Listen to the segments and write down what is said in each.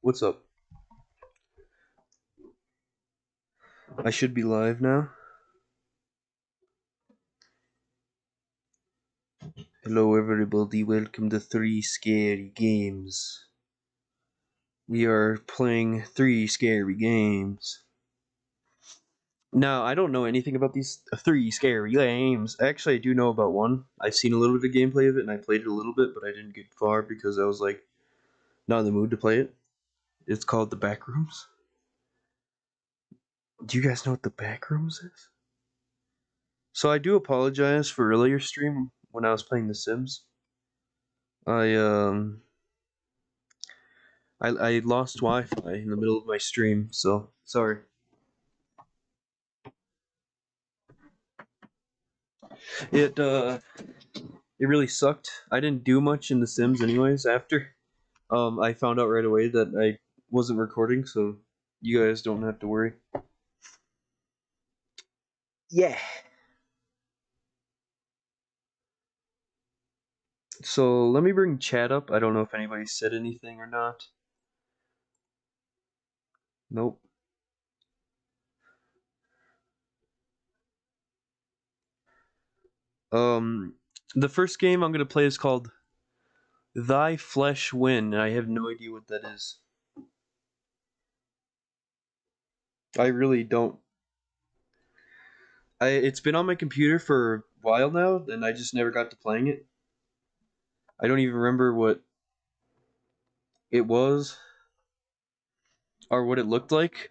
What's up? I should be live now. Hello everybody, welcome to 3 Scary Games. We are playing 3 scary games. Now, I don't know anything about these 3 scary games. Actually, I do know about one. I've seen a little bit of gameplay of it, and I played it a little bit, but I didn't get far because I was, not in the mood to play it. It's called The Backrooms. Do you guys know what The Backrooms is? So I do apologize for earlier stream when I was playing The Sims. I lost Wi-Fi in the middle of my stream, so sorry. It really sucked. I didn't do much in The Sims anyways after. I found out right away that I wasn't recording, so you guys don't have to worry. Yeah. So let me bring chat up. I don't know if anybody said anything or not. Nope. The first game I'm gonna play is called Thy Flesh Win, and I have no idea what that is. I really don't. It's been on my computer for a while now, and I just never got to playing it. I don't even remember what it was or what it looked like.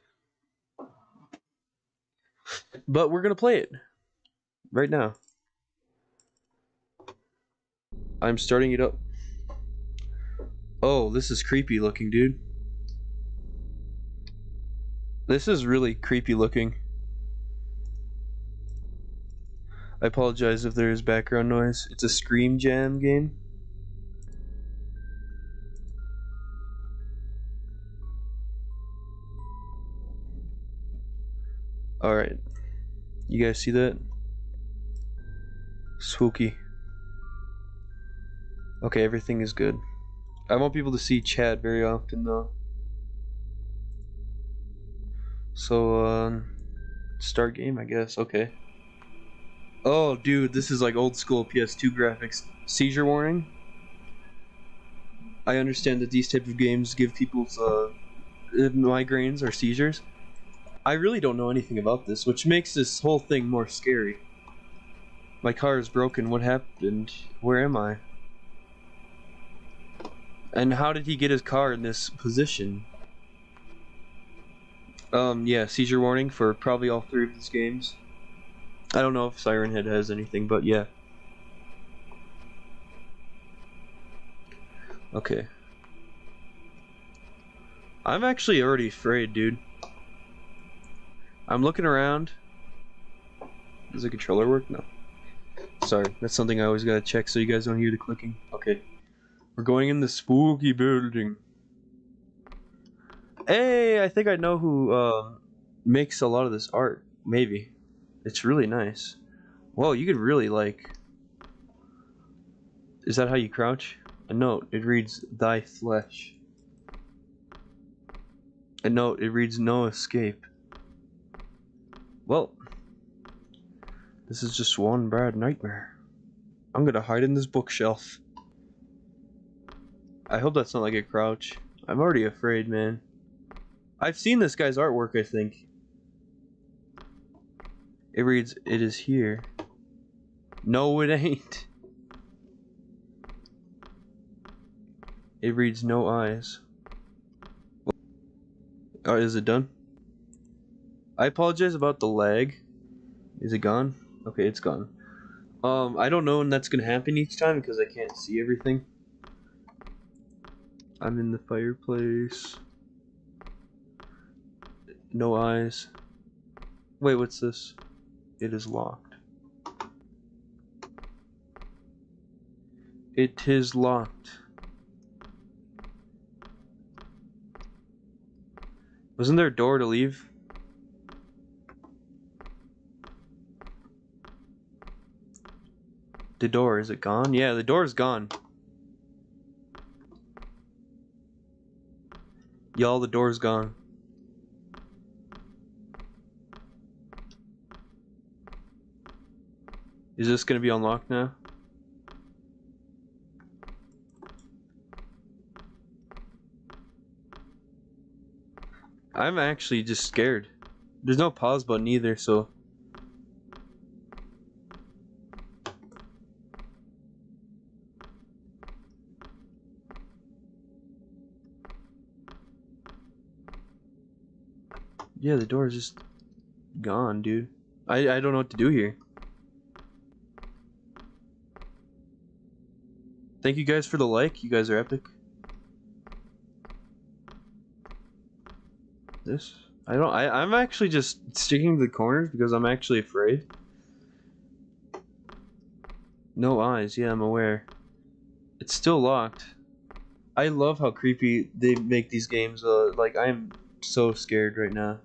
But we're gonna play it right now. I'm starting it up. Oh, this is creepy looking, dude. This is really creepy looking. I apologize if there is background noise. It's a Scream Jam game. Alright. You guys see that? Spooky. Okay, everything is good. I want people to see chat very often though. So, start game, I guess. Okay. Oh, dude, this is like old school PS2 graphics. Seizure warning. I understand that these type of games give people migraines or seizures. I really don't know anything about this, which makes this whole thing more scary. My car is broken. What happened? Where am I? And how did he get his car in this position? Yeah, seizure warning for probably all 3 of these games. I don't know if Siren Head has anything, but yeah. Okay. I'm actually already afraid, dude. I'm looking around. Does the controller work? No. Sorry, that's something I always gotta check so you guys don't hear the clicking. Okay. We're going in the spooky building. Hey, I think I know who makes a lot of this art. Maybe. It's really nice. Whoa, you could really Is that how you crouch? A note. It reads, Thy flesh. A note. It reads, No escape. Well, this is just one bad nightmare. I'm gonna hide in this bookshelf. I hope that's not like a crouch. I'm already afraid, man. I've seen this guy's artwork, I think. It reads, It is here. No, it ain't. It reads, No eyes. Oh, is it done? I apologize about the lag. Is it gone? Okay, it's gone. I don't know when that's gonna happen each time because I can't see everything. I'm in the fireplace. No eyes. Wait, what's this? It is locked. It is locked. Wasn't there a door to leave? The door, is it gone? Yeah, the door is gone. Y'all, the door's gone. Is this gonna be unlocked now? I'm actually just scared. There's no pause button either, so... Yeah, the door is just gone, dude. I don't know what to do here. Thank you guys for the like. You guys are epic. This? I'm actually just sticking to the corners because I'm actually afraid. No eyes. Yeah, I'm aware. It's still locked. I love how creepy they make these games. Like, I'm so scared right now.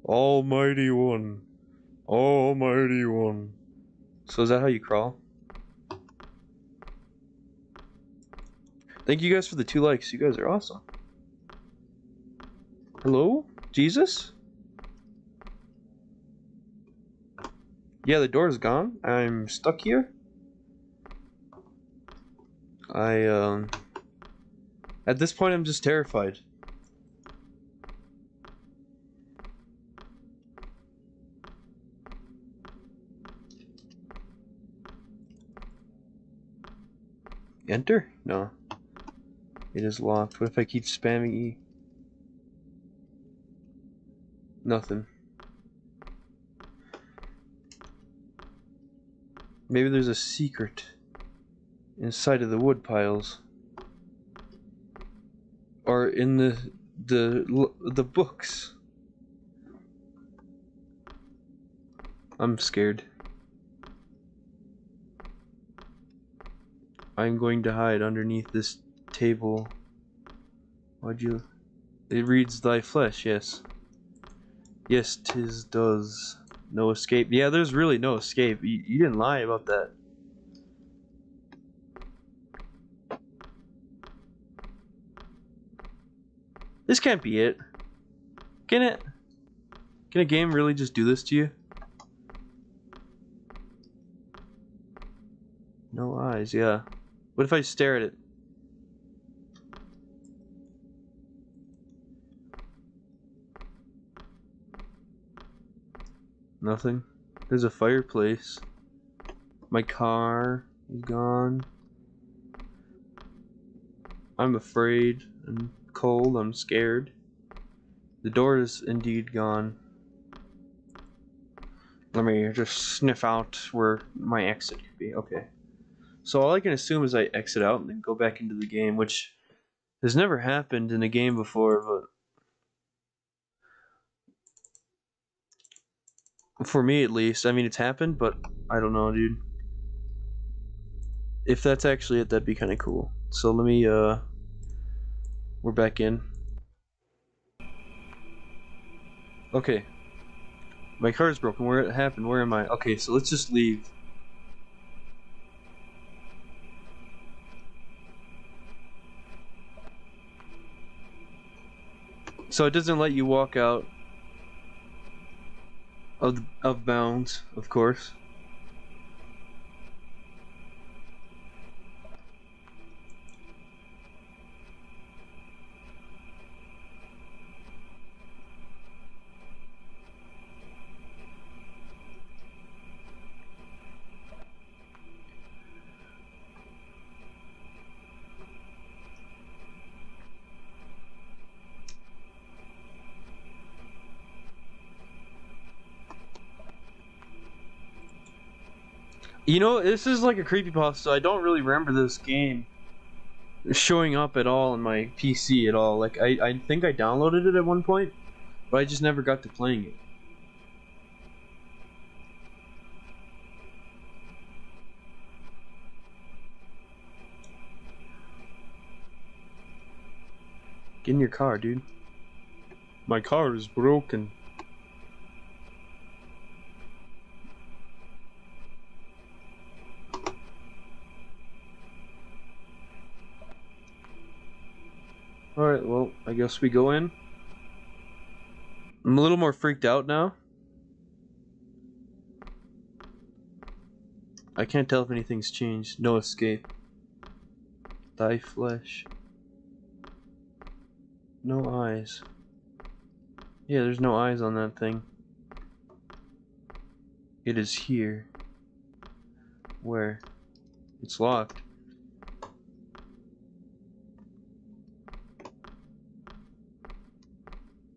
Almighty One. Almighty One. So is that how you crawl? Thank you guys for the 2 likes. You guys are awesome. Hello? Jesus? Yeah, the door's gone. I'm stuck here. At this point, I'm just terrified. Enter? No. It is locked. What if I keep spamming E? Nothing. Maybe there's a secret inside of the wood piles. Or in the books. I'm scared. I'm going to hide underneath this table. Why'd you... It reads thy flesh, yes. Yes, 'tis does. No escape. Yeah, there's really no escape. You didn't lie about that. This can't be it. Can it? Can a game really just do this to you? No eyes, yeah. What if I stare at it? Nothing. There's a fireplace. My car is gone. I'm afraid. I'm cold. I'm scared. The door is indeed gone. Let me just sniff out where my exit could be. Okay. So all I can assume is I exit out and then go back into the game, which has never happened in a game before, but for me at least. I mean, it's happened, but I don't know, dude. If that's actually it, that'd be kind of cool. So let me, we're back in. Okay. My car's broken. Where it happened? Where am I? Okay, so let's just leave. So it doesn't let you walk out of bounds, of course. You know, this is like a creepypasta, so I don't really remember this game showing up at all on my PC at all. Like, I think I downloaded it at one point, but I just never got to playing it. Get in your car, dude. My car is broken. Alright, well, I guess we go in. I'm a little more freaked out now. I can't tell if anything's changed. No escape. Thy flesh. No eyes. Yeah, there's no eyes on that thing. It is here. Where? It's locked.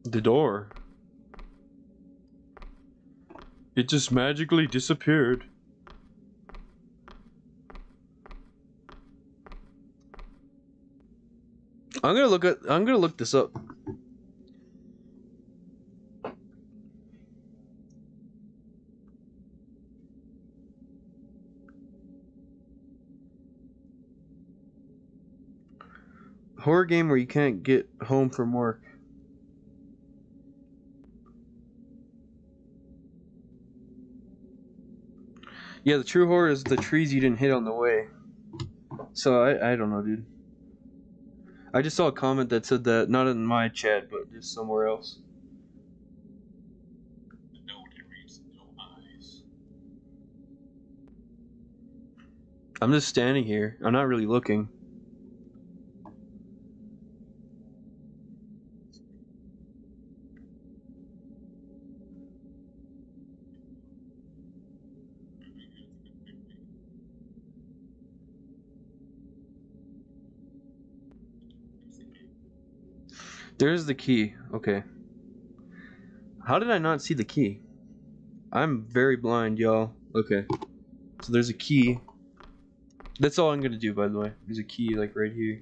The door. It just magically disappeared. I'm gonna look this up. Horror game where you can't get home from work. Yeah, the true horror is the trees you didn't hit on the way. So I don't know, dude. I just saw a comment that said that, not in my chat, but just somewhere else. I'm just standing here. I'm not really looking. There's the key. Okay. How did I not see the key? I'm very blind, y'all. Okay. So there's a key. That's all I'm gonna do, by the way. There's a key, like, right here.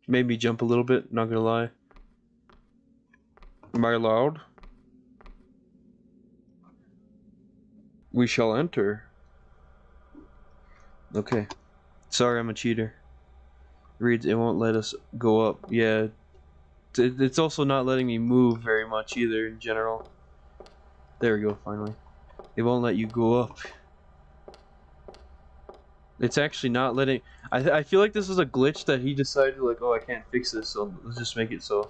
Made me jump a little bit, not gonna lie. Am I allowed? We shall enter. Okay. Sorry, I'm a cheater. Reads, it won't let us go up. Yeah. It's also not letting me move very much either, in general. There we go, finally. It won't let you go up. It's actually not letting... I feel like this is a glitch that he decided, like, oh, I can't fix this, so let's just make it so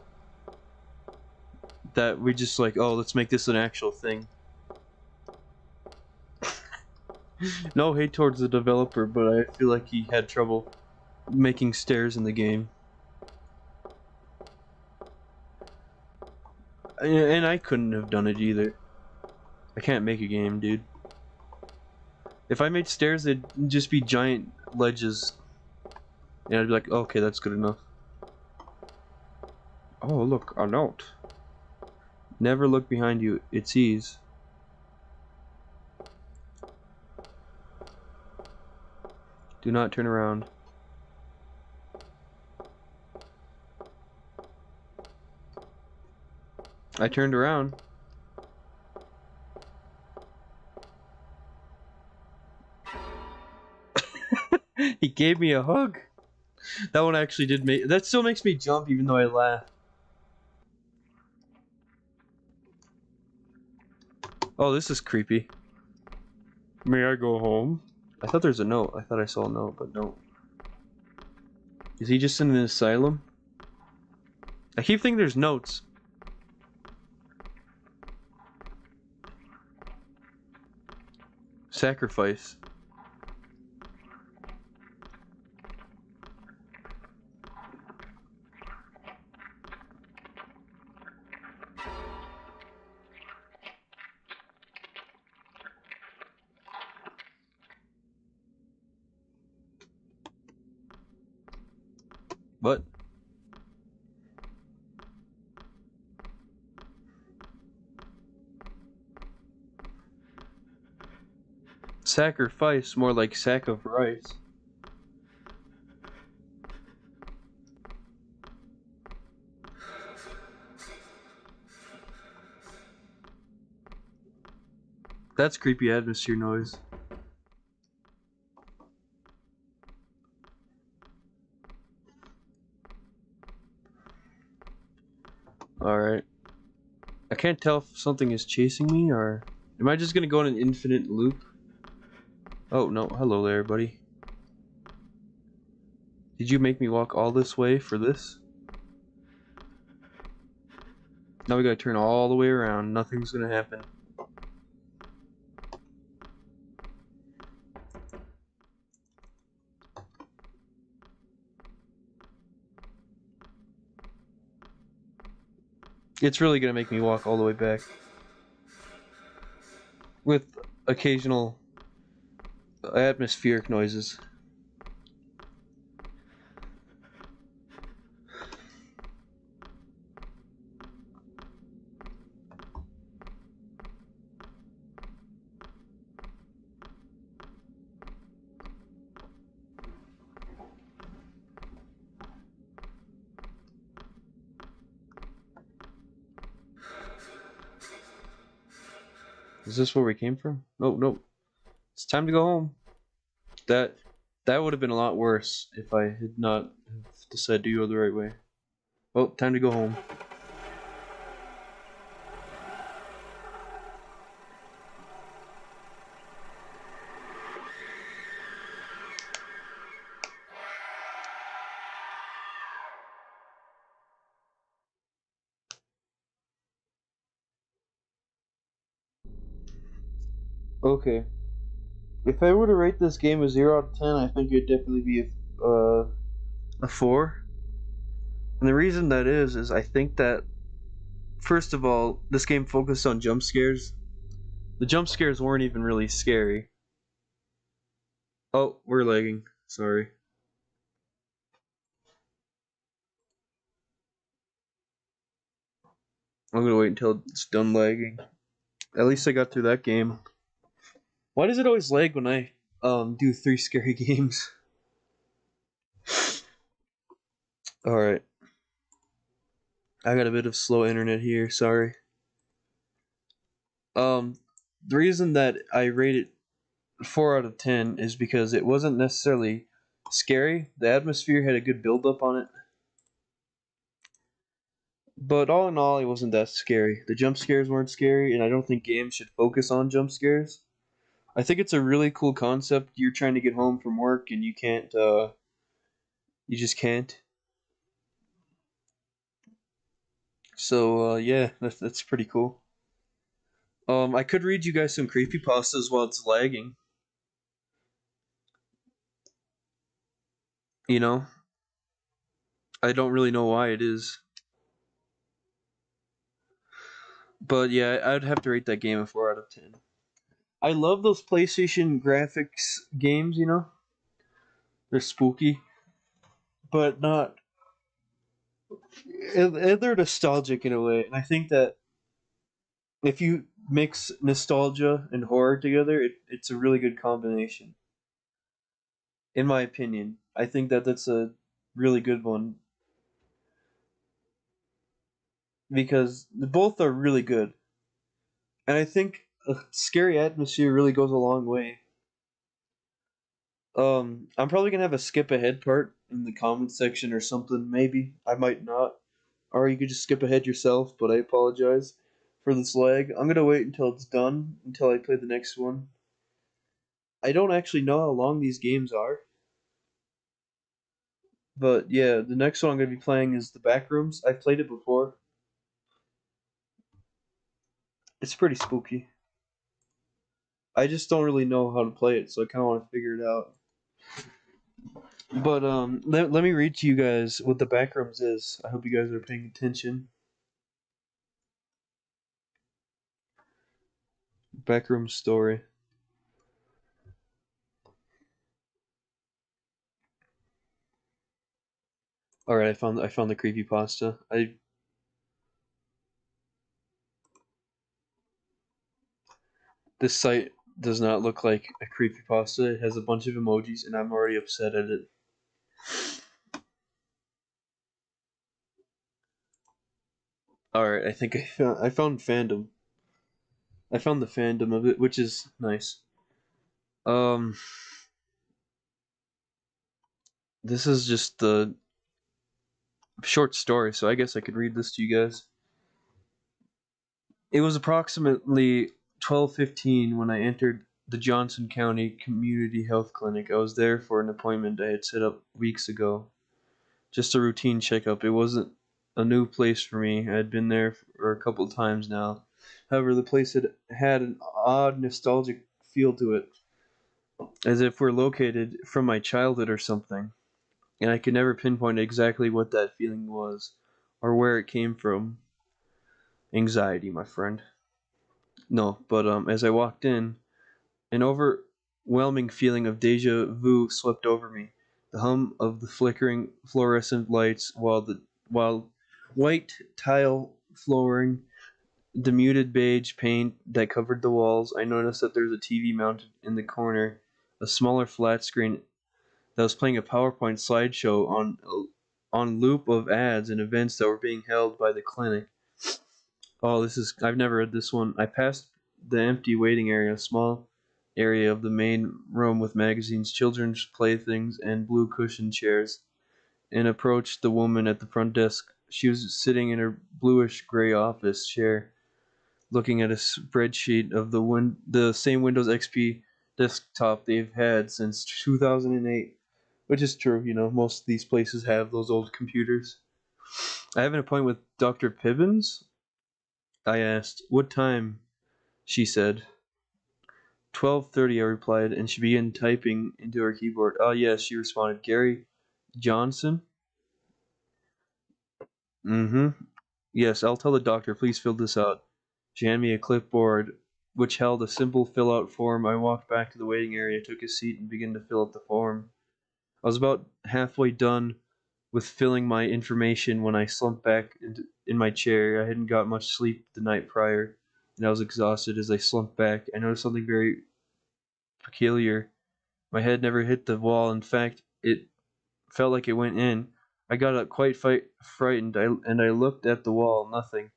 that we just like, oh, let's make this an actual thing. No hate towards the developer, but I feel like he had trouble making stairs in the game. And I couldn't have done it either. I can't make a game, dude. If I made stairs, they'd just be giant ledges. And I'd be like, okay, that's good enough. Oh, look, a note. Never look behind you, it sees. Do not turn around. I turned around. He gave me a hug. That one actually did make... That still makes me jump even though I laugh. Oh, this is creepy. May I go home? I thought there's a note. I thought I saw a note, but no. Is he just in an asylum? I keep thinking there's notes. Sacrifice. What? Sacrifice, more like sack of rice. That's creepy atmosphere noise. Alright. I can't tell if something is chasing me or... Am I just gonna go in an infinite loop? Oh, no. Hello there, buddy. Did you make me walk all this way for this? Now we gotta turn all the way around. Nothing's gonna happen. It's really gonna make me walk all the way back. With occasional atmospheric noises. Is this where we came from? No, no. It's time to go home. That would have been a lot worse if I had not decided to go the right way. Oh, time to go home. Okay. If I were to rate this game a 0 out of 10, I think it'd definitely be a 4. And the reason that is I think that, first of all, this game focused on jump scares. The jump scares weren't even really scary. Oh, we're lagging. Sorry. I'm gonna wait until it's done lagging. At least I got through that game. Why does it always lag when I do 3 scary games? Alright. I got a bit of slow internet here, sorry. The reason that I rate it 4 out of 10 is because it wasn't necessarily scary. The atmosphere had a good build up on it. But all in all, it wasn't that scary. The jump scares weren't scary, and I don't think games should focus on jump scares. I think it's a really cool concept. You're trying to get home from work and you can't, you just can't. So, yeah, that's pretty cool. I could read you guys some creepypastas while it's lagging. You know? I don't really know why it is. But yeah, I'd have to rate that game a 4 out of 10. I love those PlayStation graphics games, you know? They're spooky, but not. They're nostalgic in a way, and I think that if you mix nostalgia and horror together, it's a really good combination. In my opinion, I think that that's a really good one because both are really good, and I think a scary atmosphere really goes a long way. I'm probably gonna have a skip ahead part in the comments section or something. Maybe I might not, or you could just skip ahead yourself. But I apologize for this lag. I'm gonna wait until it's done until I play the next one. I don't actually know how long these games are, but yeah, the next one I'm gonna be playing is the Backrooms. I've played it before. It's pretty spooky. I just don't really know how to play it, so I kind of want to figure it out. But let me read to you guys what the Backrooms is. I hope you guys are paying attention. Backrooms story. All right, I found the creepypasta. This site does not look like a creepypasta. It has a bunch of emojis, and I'm already upset at it. All right, I think I found fandom. I found the fandom of it, which is nice. Um, this is just the short story, so I guess I could read this to you guys. It was approximately 12:15 when I entered the Johnson County Community Health Clinic. I was there for an appointment I had set up weeks ago. Just a routine checkup. It wasn't a new place for me. I had been there for a couple times now. However, the place had an odd nostalgic feel to it, as if we're located from my childhood or something, and I could never pinpoint exactly what that feeling was or where it came from. Anxiety, my friend. No, but as I walked in, an overwhelming feeling of deja vu swept over me. The hum of the flickering fluorescent lights, while white tile flooring, the muted beige paint that covered the walls. I noticed that there's a TV mounted in the corner, a smaller flat screen that was playing a PowerPoint slideshow on loop of ads and events that were being held by the clinic. Oh, this is I've never read this one. I passed the empty waiting area, a small area of the main room with magazines, children's playthings, and blue cushioned chairs, and approached the woman at the front desk. She was sitting in her bluish gray office chair, looking at a spreadsheet of the same Windows XP desktop they've had since 2008, which is true. Most of these places have those old computers. I have an appointment with Dr. Pibbins. I asked. What time? She said. 12:30, I replied, and she began typing into her keyboard. Oh, yes, she responded. Gary Johnson? Mm-hmm. Yes, I'll tell the doctor. Please fill this out. She handed me a clipboard which held a simple fill-out form. I walked back to the waiting area, took a seat, and began to fill out the form. I was about halfway done with filling my information when I slumped back in my chair. I hadn't got much sleep the night prior, and I was exhausted. As I slumped back, I noticed something very peculiar. My head never hit the wall. In fact, it felt like it went in. I got up quite frightened, and I looked at the wall. Nothing.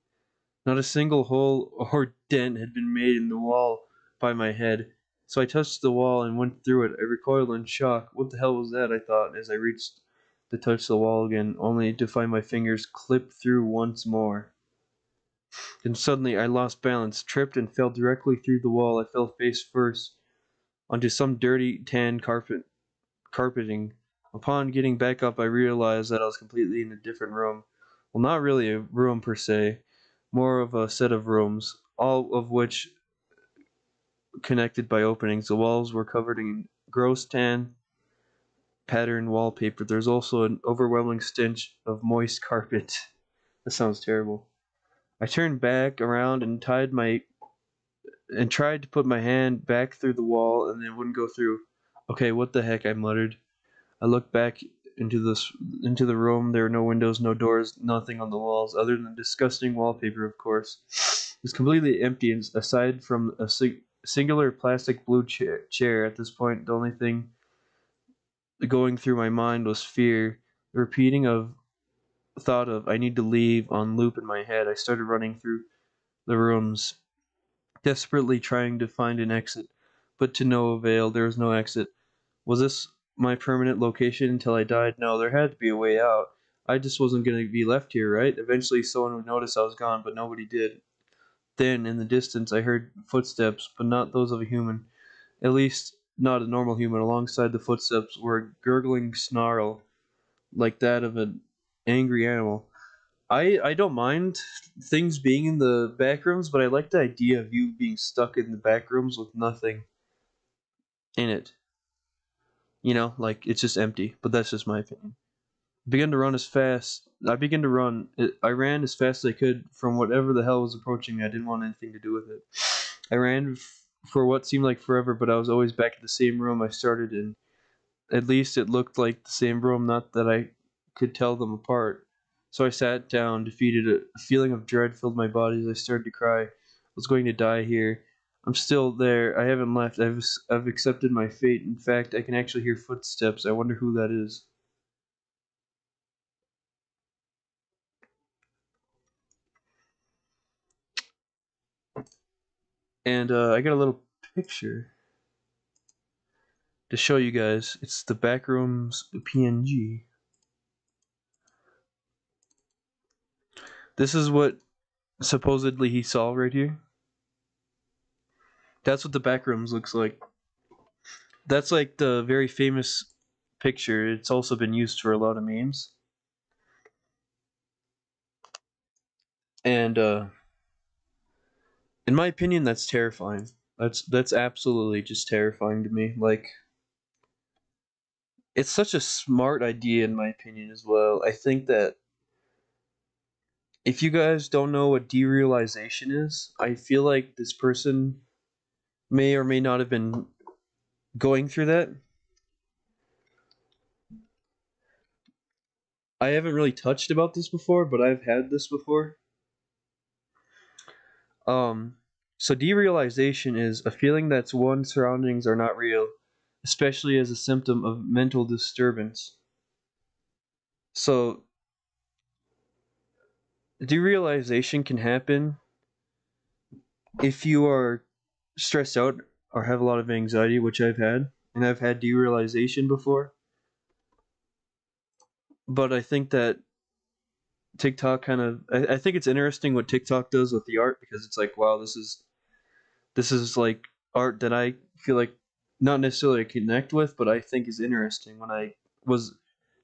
Not a single hole or dent had been made in the wall by my head. So I touched the wall and went through it. I recoiled in shock. What the hell was that? I thought as I reached to touch the wall again, only to find my fingers clipped through once more. Then suddenly I lost balance, tripped, and fell directly through the wall. I fell face first onto some dirty tan carpeting. Upon getting back up, I realized that I was completely in a different room. Well, not really a room per se, more of a set of rooms, all of which connected by openings. The walls were covered in gross tan pattern wallpaper. There's also an overwhelming stench of moist carpet. That sounds terrible. I turned back around and tried to put my hand back through the wall, and it wouldn't go through. Okay, what the heck? I muttered. I looked back into the room. There were no windows, no doors, nothing on the walls, other than disgusting wallpaper, of course. It was completely empty, aside from a singular plastic blue chair. At this point, the only thing going through my mind was fear. The repeating of thought of "I need to leave" on loop in my head. I started running through the rooms, desperately trying to find an exit, but to no avail. There was no exit. Was this my permanent location until I died? No, there had to be a way out. I just wasn't going to be left here, right? Eventually, someone would notice I was gone, but nobody did. Then, in the distance, I heard footsteps, but not those of a human. At least, not a normal human. Alongside the footsteps were a gurgling snarl, like that of an angry animal. I don't mind things being in the back rooms, but I like the idea of you being stuck in the back rooms with nothing in it. Like it's just empty. But that's just my opinion. Began to run as fast. I began to run. I ran as fast as I could from whatever the hell was approaching me. I didn't want anything to do with it. I ran for what seemed like forever, but I was always back at the same room I started in. At least it looked like the same room, not that I could tell them apart. So I sat down, defeated. A feeling of dread filled my body as I started to cry. I was going to die here. I'm still there. I haven't left. I've accepted my fate. In fact, I can actually hear footsteps. I wonder who that is. And I got a little picture to show you guys. It's the Backrooms PNG. This is what supposedly he saw right here. That's what the Backrooms looks like. That's like the very famous picture. It's also been used for a lot of memes. And in my opinion, that's terrifying. That's absolutely just terrifying to me. Like, it's such a smart idea in my opinion as well. I think that if you guys don't know what derealization is, I feel like this person may or may not have been going through that. I haven't really touched about this before, but I've had this before. Um, so derealization is a feeling that one's surroundings are not real, especially as a symptom of mental disturbance. So derealization can happen if you are stressed out or have a lot of anxiety, which I've had, and I've had derealization before. But I think that TikTok kind of, I think it's interesting what TikTok does with the art because it's like, wow, this is like art that I feel like not necessarily connect with, but I think is interesting when I was,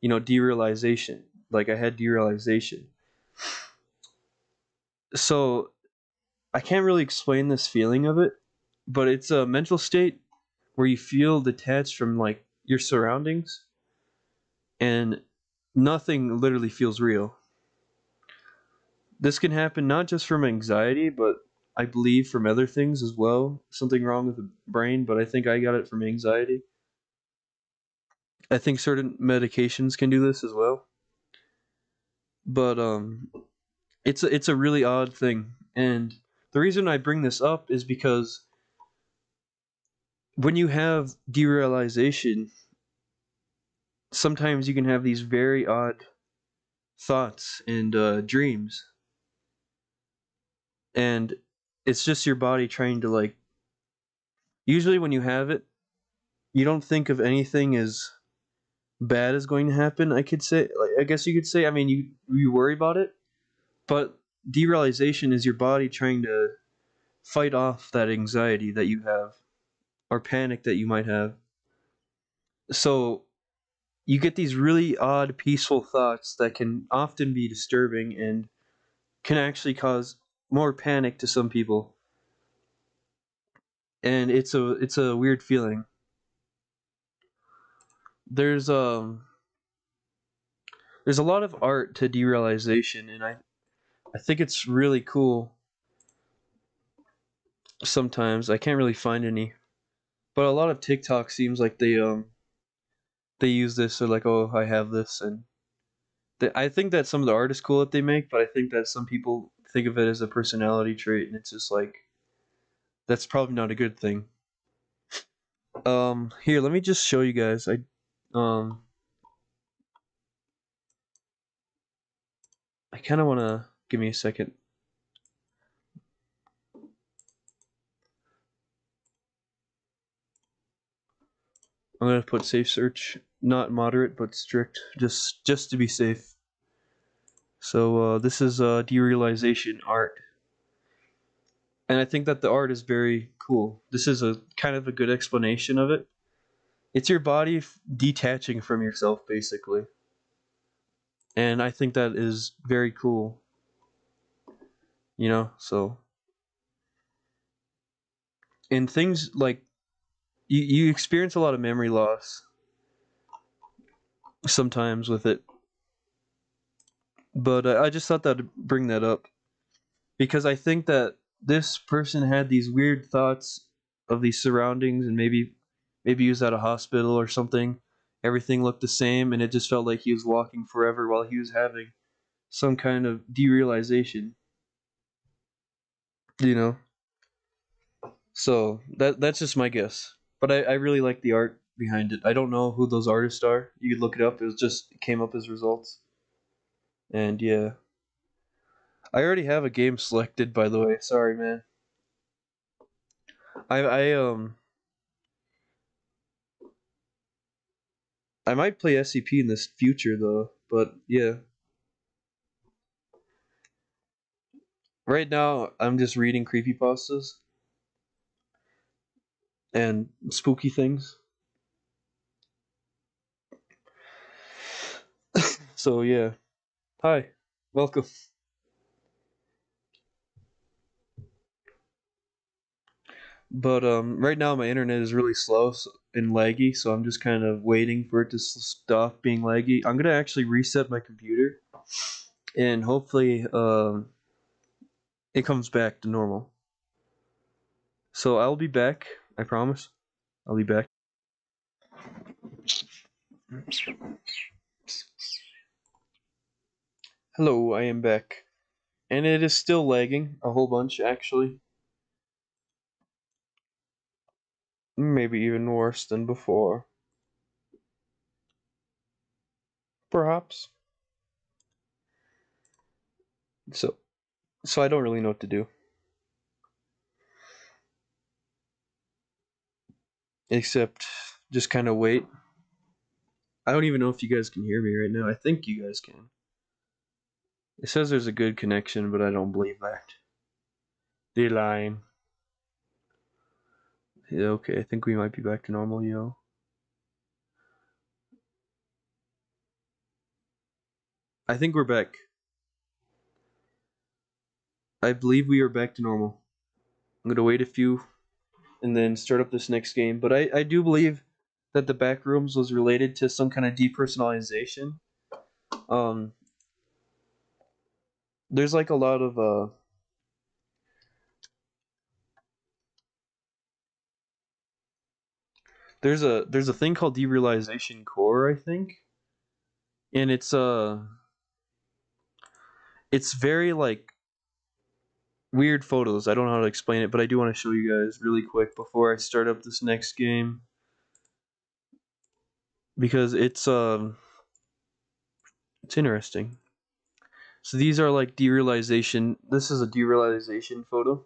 derealization. Like I had derealization. So I can't really explain this feeling of it, but it's a mental state where you feel detached from like your surroundings and nothing literally feels real. This can happen not just from anxiety, but I believe from other things as well. Something wrong with the brain, but I think I got it from anxiety. I think certain medications can do this as well. But it's a really odd thing. And the reason I bring this up is because when you have derealization, sometimes you can have these very odd thoughts and dreams, and it's just your body trying to like. Usually, when you have it, you don't think of anything as bad is going to happen. I could say, like, I guess you could say. I mean, you worry about it, but derealization is your body trying to fight off that anxiety that you have or panic that you might have. So you get these really odd, peaceful thoughts that can often be disturbing and can actually cause more panic to some people. And it's a weird feeling. There's there's a lot of art to derealization, and I think it's really cool. Sometimes I can't really find any, but a lot of TikTok seems like they use this. They're like, oh, I have this, and I think that some of the art is cool that they make, but I think that some people think of it as a personality trait, and it's just like that's probably not a good thing. Here, let me just show you guys. Um, I kind of want to give me a second. I'm gonna put safe search, not moderate, but strict, just to be safe. So this is derealization art, and I think that the art is very cool. This is a kind of a good explanation of it. It's your body detaching from yourself, basically, and I think that is very cool. So and things like you experience a lot of memory loss sometimes with it, but I just thought that I'd bring that up because I think that this person had these weird thoughts of these surroundings, and maybe he was at a hospital or something. Everything looked the same, and it just felt like he was walking forever while he was having some kind of derealization. You know, so that's just my guess. But I really like the art behind it. I don't know who those artists are. You could look it up. It came up as results, and yeah, I already have a game selected. By the way, sorry, man. I I might play SCP in this future though, but yeah. Right now I'm just reading creepypastas and spooky things. So yeah. Hi. Welcome. But right now my internet is really slow and laggy, so I'm just kind of waiting for it to stop being laggy. I'm gonna actually reset my computer, and hopefully it comes back to normal. So I'll be back. I promise. I'll be back. Hello, I am back. And it is still lagging a whole bunch, actually. Maybe even worse than before. Perhaps. So, so I don't really know what to do. Except just kind of wait. I don't even know if you guys can hear me right now. I think you guys can. It says there's a good connection, but I don't believe that. They're lying. Yeah, okay, I think we might be back to normal, yo. I think we're back. I believe we are back to normal. I'm gonna wait a few and then start up this next game. But I do believe that the back rooms was related to some kind of depersonalization. Um, there's like a lot of there's a thing called derealization core, I think, and it's very like weird photos. I don't know how to explain it, but I do want to show you guys really quick before I start up this next game because it's interesting. So these are like derealization. This is a derealization photo.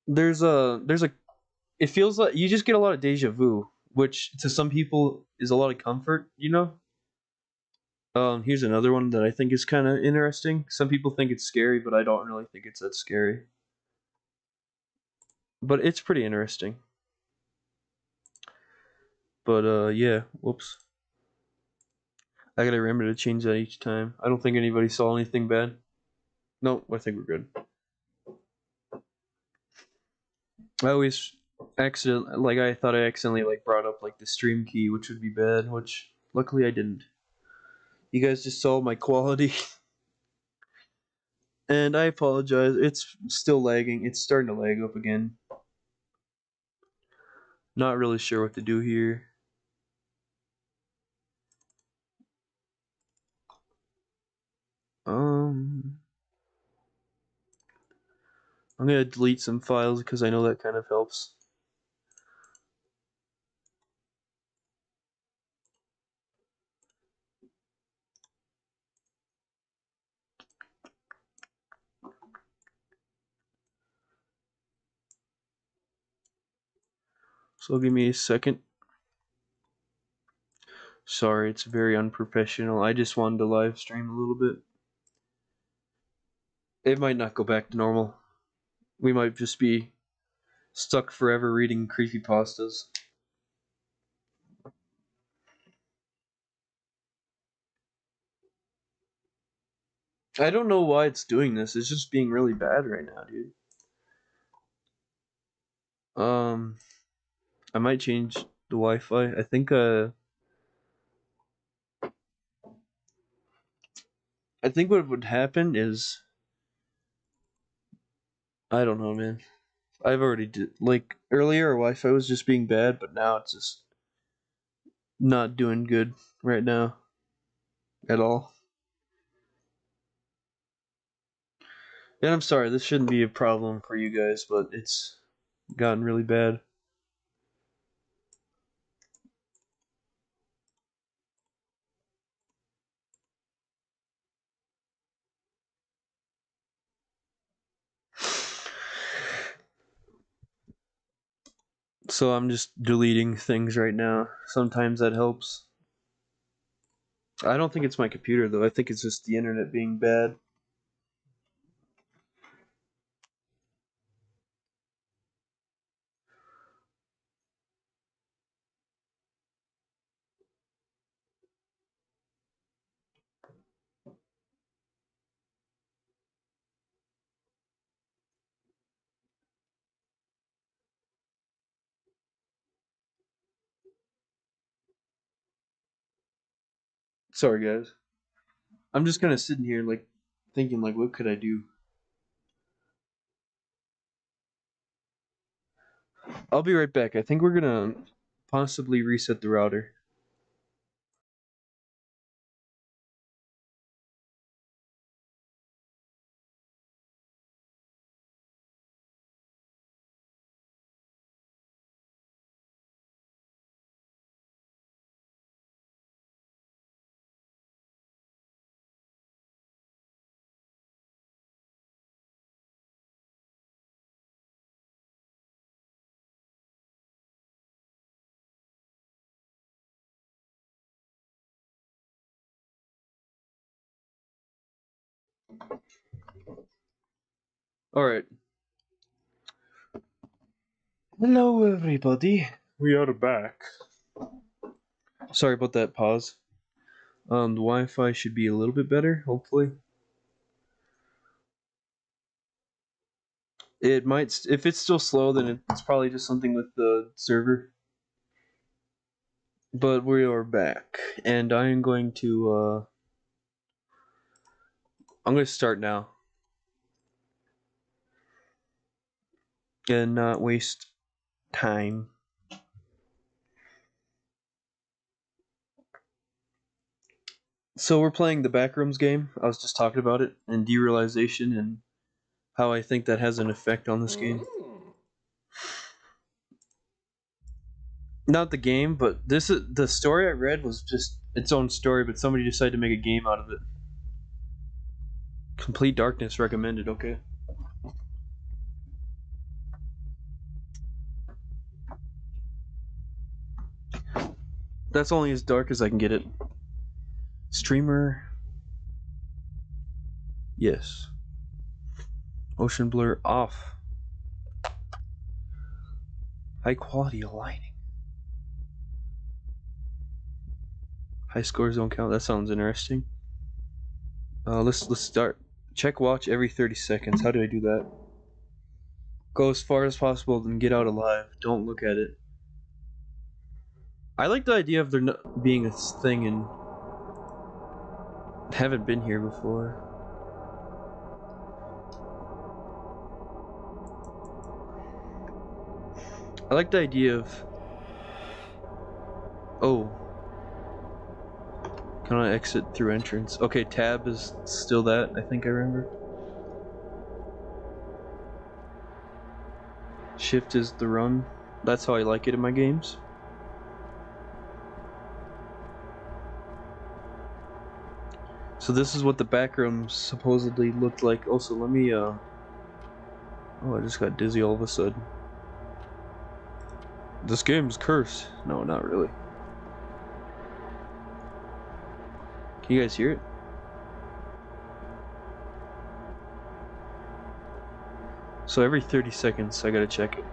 There's a it feels like you just get a lot of deja vu, which to some people is a lot of comfort, you know? Here's another one that I think is kind of interesting. Some people think it's scary, but I don't really think it's that scary. But it's pretty interesting. But yeah, whoops. I gotta remember to change that each time. I don't think anybody saw anything bad. No, I think we're good. I always I thought I accidentally like brought up like the stream key, which would be bad, which luckily I didn't. You guys just saw my quality. And I apologize. It's still lagging. It's starting to lag up again. Not really sure what to do here. Um, I'm gonna delete some files because I know that kind of helps. So give me a second. Sorry, it's very unprofessional. I just wanted to live stream a little bit. It might not go back to normal. We might just be stuck forever reading creepypastas. I don't know why it's doing this. It's just being really bad right now, dude. Um, I might change the Wi-Fi. I think what would happen is I don't know, man. I've already did like earlier our Wi-Fi was just being bad, but now it's just not doing good right now at all. And I'm sorry, this shouldn't be a problem for you guys, but it's gotten really bad. So I'm just deleting things right now. Sometimes that helps. I don't think it's my computer though. I think it's just the internet being bad. Sorry, guys. I'm just kind of sitting here, like, thinking, like, what could I do? I'll be right back. I think we're gonna possibly reset the router. Alright. Hello, everybody. We are back. Sorry about that pause. The Wi-Fi should be a little bit better, hopefully. It might, if it's still slow, then it's probably just something with the server. But we are back, and I am going to, I'm going to start now. And not waste time. So we're playing the Backrooms game. I was just talking about it, and derealization, and how I think that has an effect on this game. Not the game, but this is the story I read was just its own story, but somebody decided to make a game out of it. Complete Darkness recommended, okay. That's only as dark as I can get it. Streamer. Yes. Motion blur off. High quality aligning. High scores don't count. That sounds interesting. Let's start. Check watch every 30 seconds. How do I do that? Go as far as possible, then get out alive. Don't look at it. I like the idea of there being a thing and haven't been here before. I like the idea of... Oh. Can I exit through entrance? Okay, tab is still that, I think I remember. Shift is the run. That's how I like it in my games. So this is what the backrooms supposedly looked like. Also, let me, Oh, I just got dizzy all of a sudden. This game's cursed. No, not really. Can you guys hear it? So every 30 seconds, I gotta check it.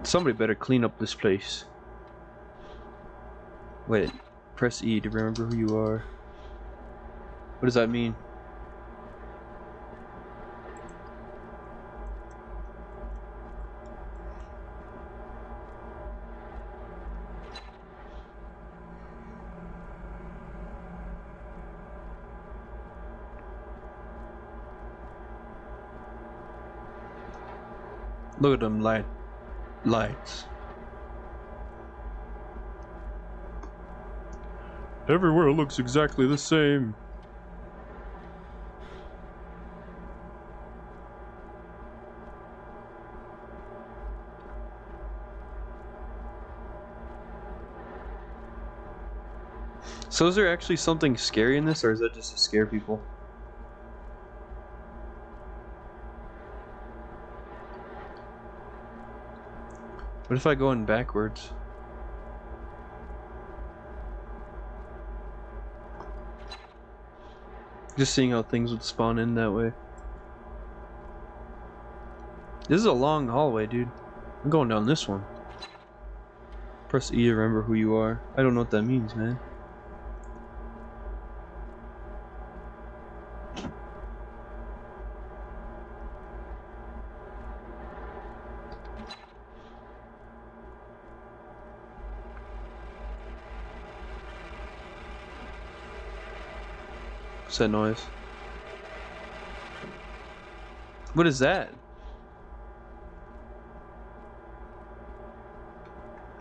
Somebody better clean up this place. Wait, press E to remember who you are. What does that mean? Look at them lights. Everywhere looks exactly the same. So is there actually something scary in this, or is that just to scare people? What if I go in backwards? Just seeing how things would spawn in that way. This is a long hallway, dude. I'm going down this one. Press E to remember who you are. I don't know what that means, man. What's that noise? What is that?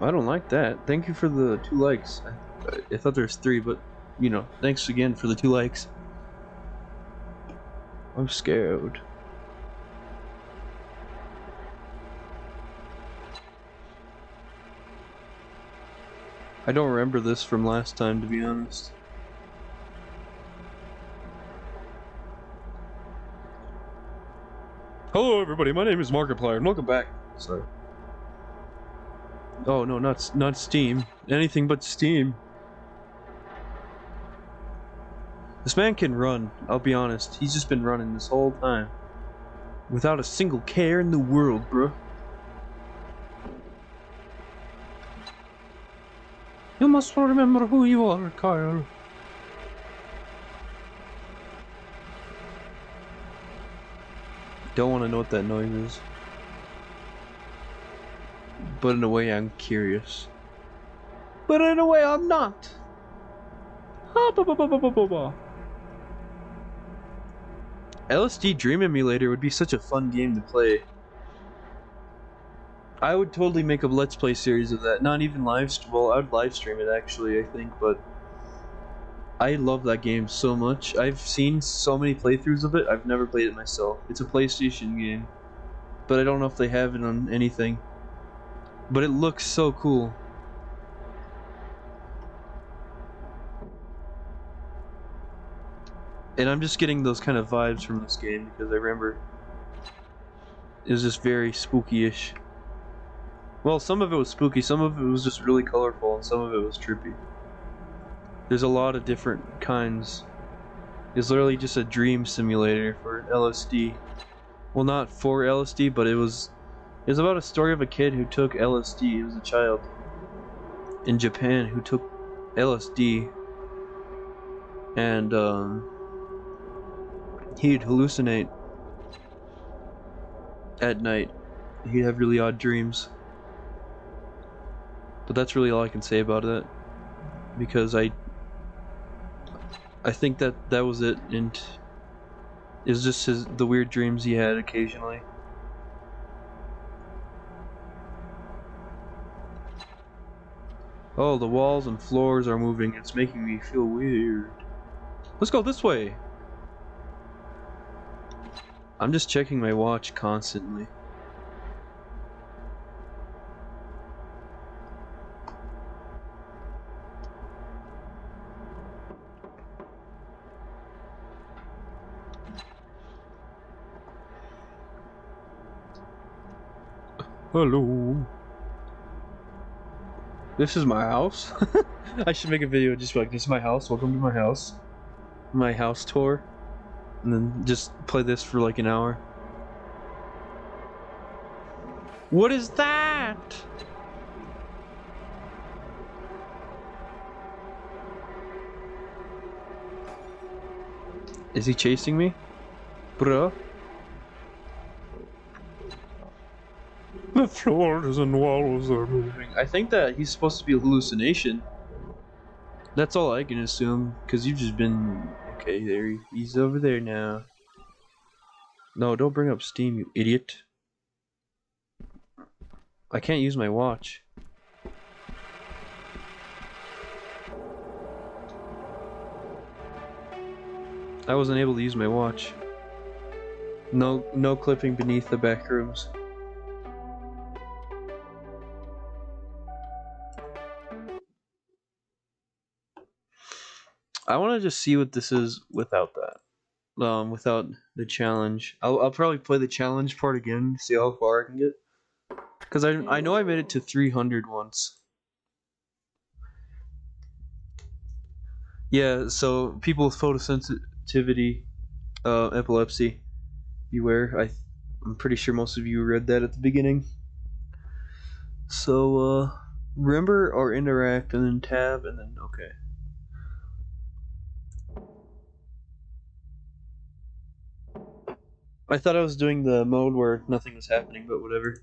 I don't like that. Thank you for the 2 likes. I thought there was 3, but you know, thanks again for the 2 likes. I'm scared. I don't remember this from last time, to be honest. Hello everybody, my name is Markiplier and welcome back. Sorry. Oh no, not Steam. Anything but Steam. This man can run, I'll be honest. He's just been running this whole time. Without a single care in the world, bro. You must remember who you are, Kyle. Don't want to know what that noise is. But in a way, I'm curious. But in a way, I'm not. LSD Dream Emulator would be such a fun game to play. I would totally make a Let's Play series of that. Not even well, I would live stream it actually, I think, but I love that game so much. I've seen so many playthroughs of it, I've never played it myself. It's a PlayStation game, but I don't know if they have it on anything. But it looks so cool. And I'm just getting those kind of vibes from this game because I remember it was just very spooky-ish. Well, some of it was spooky, some of it was just really colorful, and some of it was trippy. There's a lot of different kinds. It's literally just a dream simulator for LSD. Well, not for LSD, but it was about a story of a kid who took LSD. He was a child in Japan who took LSD, and he'd hallucinate at night. He'd have really odd dreams. But that's really all I can say about it, because I think that was it, and it was just the weird dreams he had occasionally. Oh, the walls and floors are moving. It's making me feel weird. Let's go this way. I'm just checking my watch constantly. Hello. This is my house. I should make a video just like, this is my house, welcome to my house. My house tour. And then just play this for like an hour. What is that? Is he chasing me? Bruh? The floors and walls are moving. I think that he's supposed to be a hallucination. That's all I can assume, because you've just been... Okay, there he's over there now. No, don't bring up Steam, you idiot. I can't use my watch. I wasn't able to use my watch. No clipping beneath the back rooms. I want to just see what this is without that. Without the challenge. I'll probably play the challenge part again, see how far I can get. Because I know I made it to 300 once. Yeah, so people with photosensitivity, epilepsy, beware. I'm pretty sure most of you read that at the beginning. So, remember or interact, and then tab, and then okay. I thought I was doing the mode where nothing was happening, but whatever.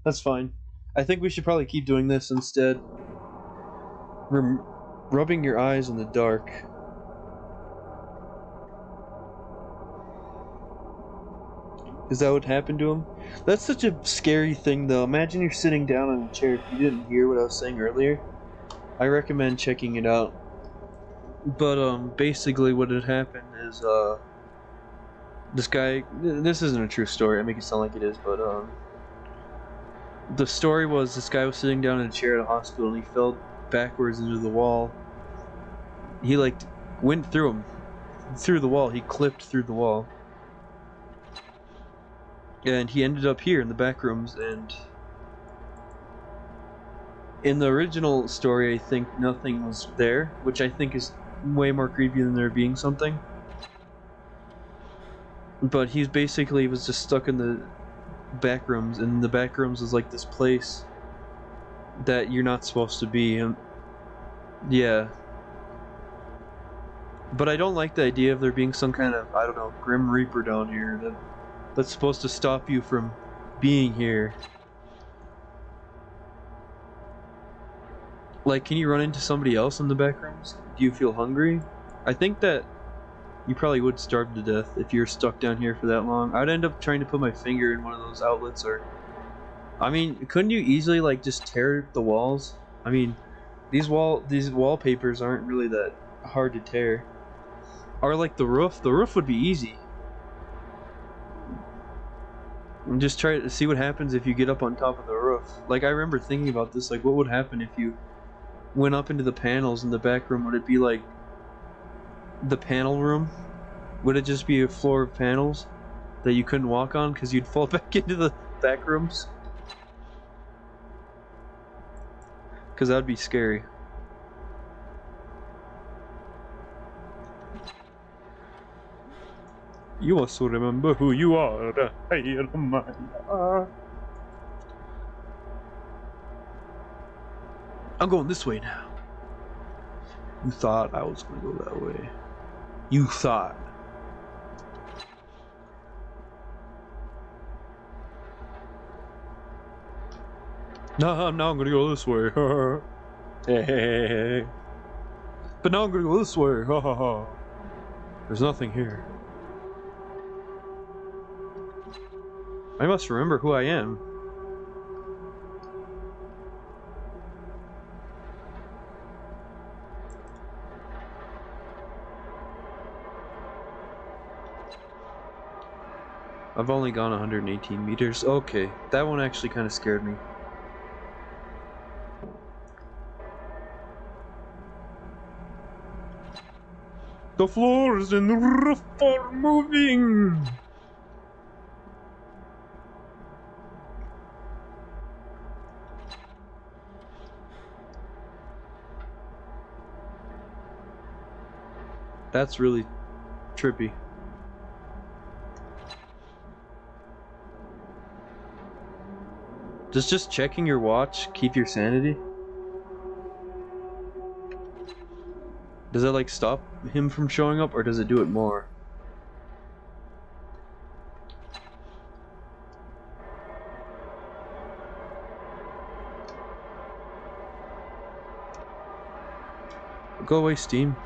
That's fine. I think we should probably keep doing this instead. Rubbing your eyes in the dark. Is that what happened to him? That's such a scary thing, though. Imagine you're sitting down on a chair. If you didn't hear what I was saying earlier, I recommend checking it out. But basically, what had happened is this guy. This isn't a true story. I make it sound like it is, but the story was this guy was sitting down in a chair at a hospital and he fell backwards into the wall. He like went through the wall. He clipped through the wall. And he ended up here in the back rooms, and in the original story I think nothing was there, which I think is way more creepy than there being something. But he basically was just stuck in the back rooms, and the back rooms is like this place that you're not supposed to be. And yeah. But I don't like the idea of there being some kind of, I don't know, Grim Reaper down here that's supposed to stop you from being here. Like, can you run into somebody else in the back rooms? Do you feel hungry? I think that you probably would starve to death if you're stuck down here for that long. I'd end up trying to put my finger in one of those outlets, or I mean, couldn't you easily like just tear the walls? I mean, these wallpapers aren't really that hard to tear. Or like the roof would be easy. And just try to see what happens if you get up on top of the roof. Like, I remember thinking about this, like what would happen if you went up into the panels in the back room? Would it be like the panel room? Would it just be a floor of panels that you couldn't walk on because you'd fall back into the back rooms? Because that'd be scary. You also remember who you are. I'm going this way now. You thought I was going to go that way. You thought. No, now I'm going to go this way. Hey. But now I'm going to go this way. There's nothing here. I must remember who I am. I've only gone 118 meters. Okay, that one actually kind of scared me. The floors and the roof are moving! That's really trippy. Does just checking your watch keep your sanity? Does it like stop him from showing up, or does it do it more? Go away, Steam.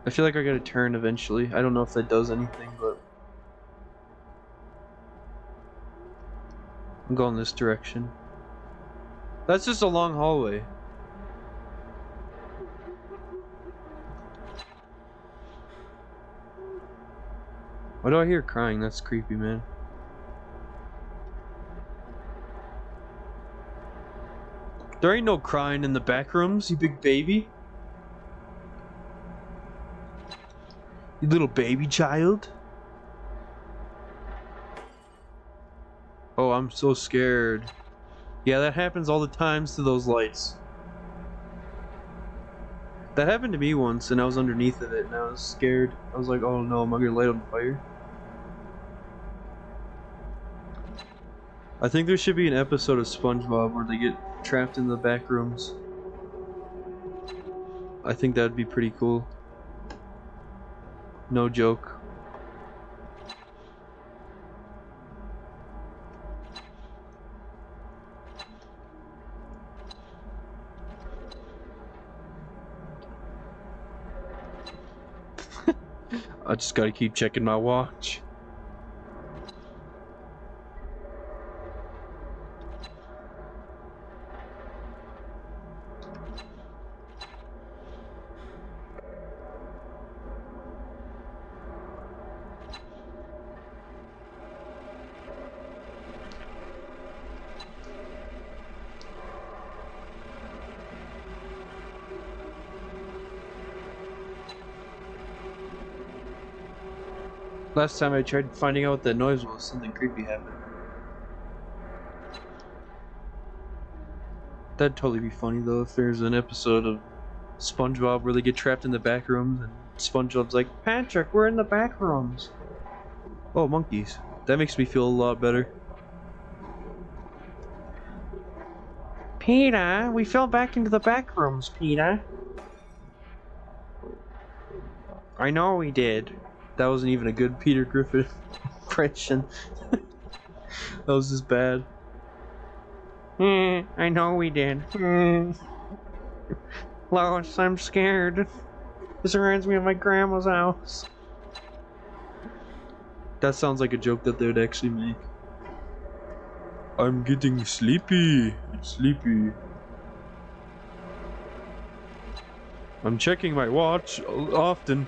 I feel like I gotta turn eventually. I don't know if that does anything, but I'm going this direction. That's just a long hallway. Why do I hear crying? That's creepy, man. There ain't no crying in the back rooms, you big baby. You little baby child. Oh, I'm so scared. Yeah, that happens all the times to those lights. That happened to me once, and I was underneath of it, and I was scared. I was like, oh no, am I gonna light on fire? I think there should be an episode of SpongeBob where they get trapped in the back rooms. I think that'd be pretty cool. No joke. I just gotta keep checking my watch. Last time I tried finding out what that noise was, something creepy happened. That'd totally be funny though if there's an episode of SpongeBob where they get trapped in the back rooms and SpongeBob's like, Patrick, we're in the back rooms. Oh, monkeys. That makes me feel a lot better. Peter, we fell back into the back rooms, Peter. I know we did. That wasn't even a good Peter Griffin impression. That was just bad. I know we did. Lois, I'm scared. This reminds me of my grandma's house. That sounds like a joke that they would actually make. I'm getting sleepy. Sleepy. I'm checking my watch often.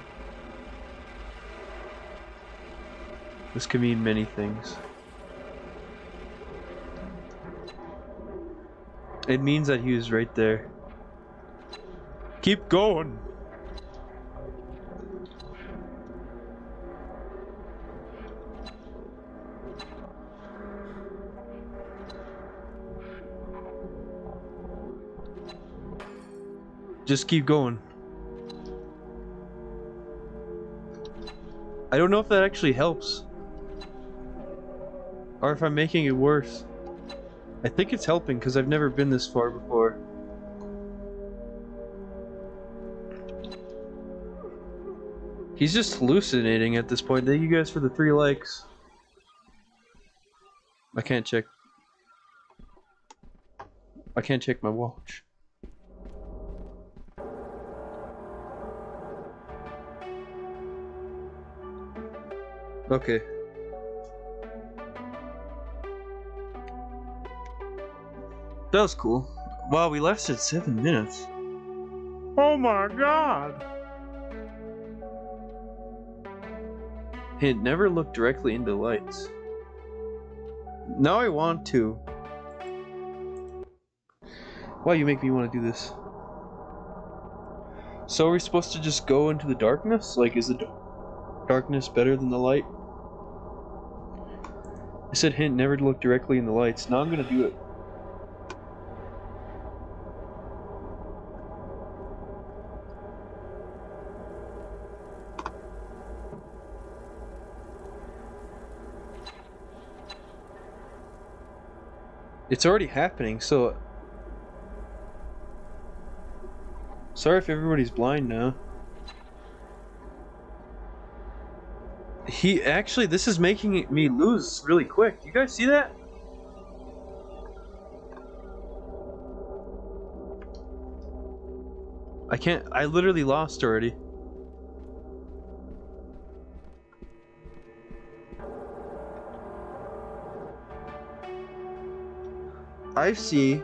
This could mean many things. It means that he was right there. Keep going. Just keep going. I don't know if that actually helps. Or if I'm making it worse. I think it's helping because I've never been this far before. He's just hallucinating at this point. Thank you guys for the 3 likes. I can't check my watch. Okay. That was cool. Wow, we lasted 7 minutes. Oh my god! Hint, never look directly into lights. Now I want to. Wow, you make me want to do this. So are we supposed to just go into the darkness? Like, is the darkness better than the light? I said hint, never look directly in the lights. Now I'm gonna do it. It's already happening, so... Sorry if everybody's blind now. Actually, this is making me lose really quick. You guys see that? I literally lost already. I see.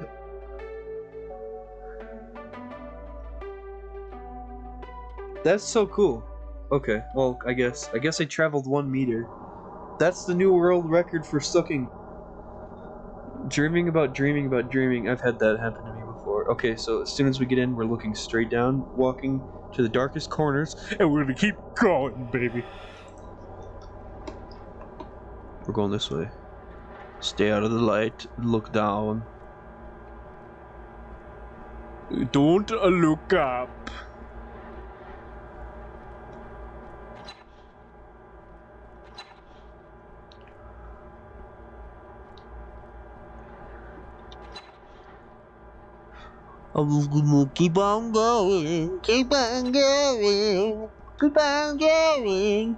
That's so cool. Okay, well, I guess I traveled 1 meter. That's the new world record for sucking. Dreaming about dreaming about dreaming. I've had that happen to me before. Okay, so as soon as we get in, we're looking straight down, walking to the darkest corners, and we're gonna keep going, baby. We're going this way. Stay out of the light. Look down. Don't look up. I'm gonna keep on going, keep on going, keep on going.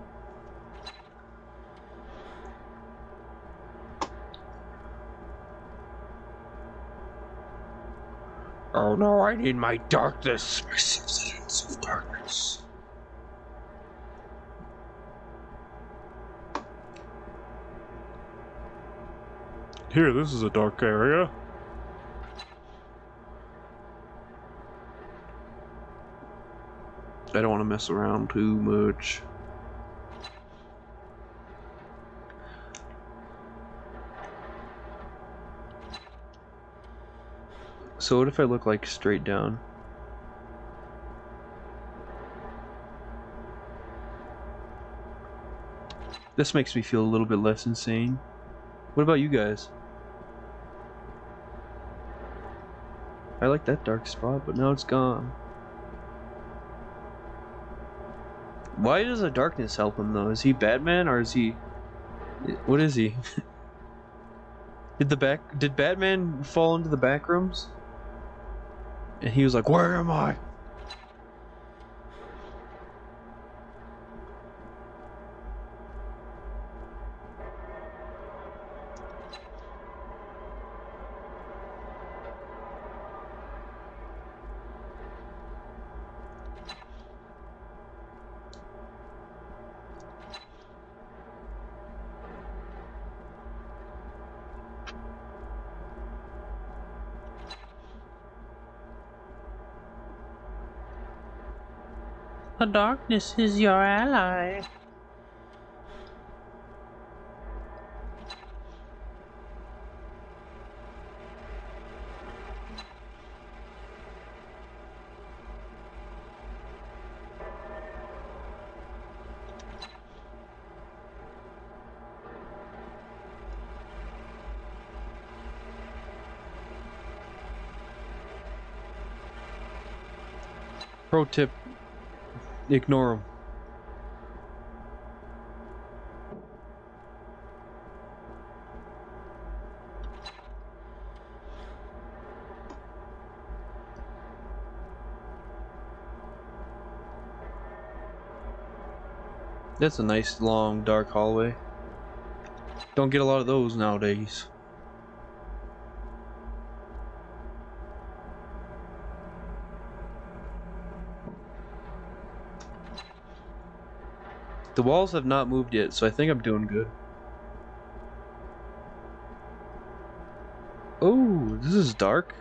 Oh no, I need my darkness, my substance of darkness. Here, this is a dark area. I don't want to mess around too much. So what if I look like straight down? This makes me feel a little bit less insane. What about you guys? I like that dark spot, but now it's gone. Why does the darkness help him though? Is he Batman or is he... What is he? Did Batman fall into the back rooms? And he was like, where am I? The darkness is your ally. Pro tip, ignore him. That's a nice long dark hallway. Don't get a lot of those nowadays. The walls have not moved yet, so I think I'm doing good. Oh, this is dark.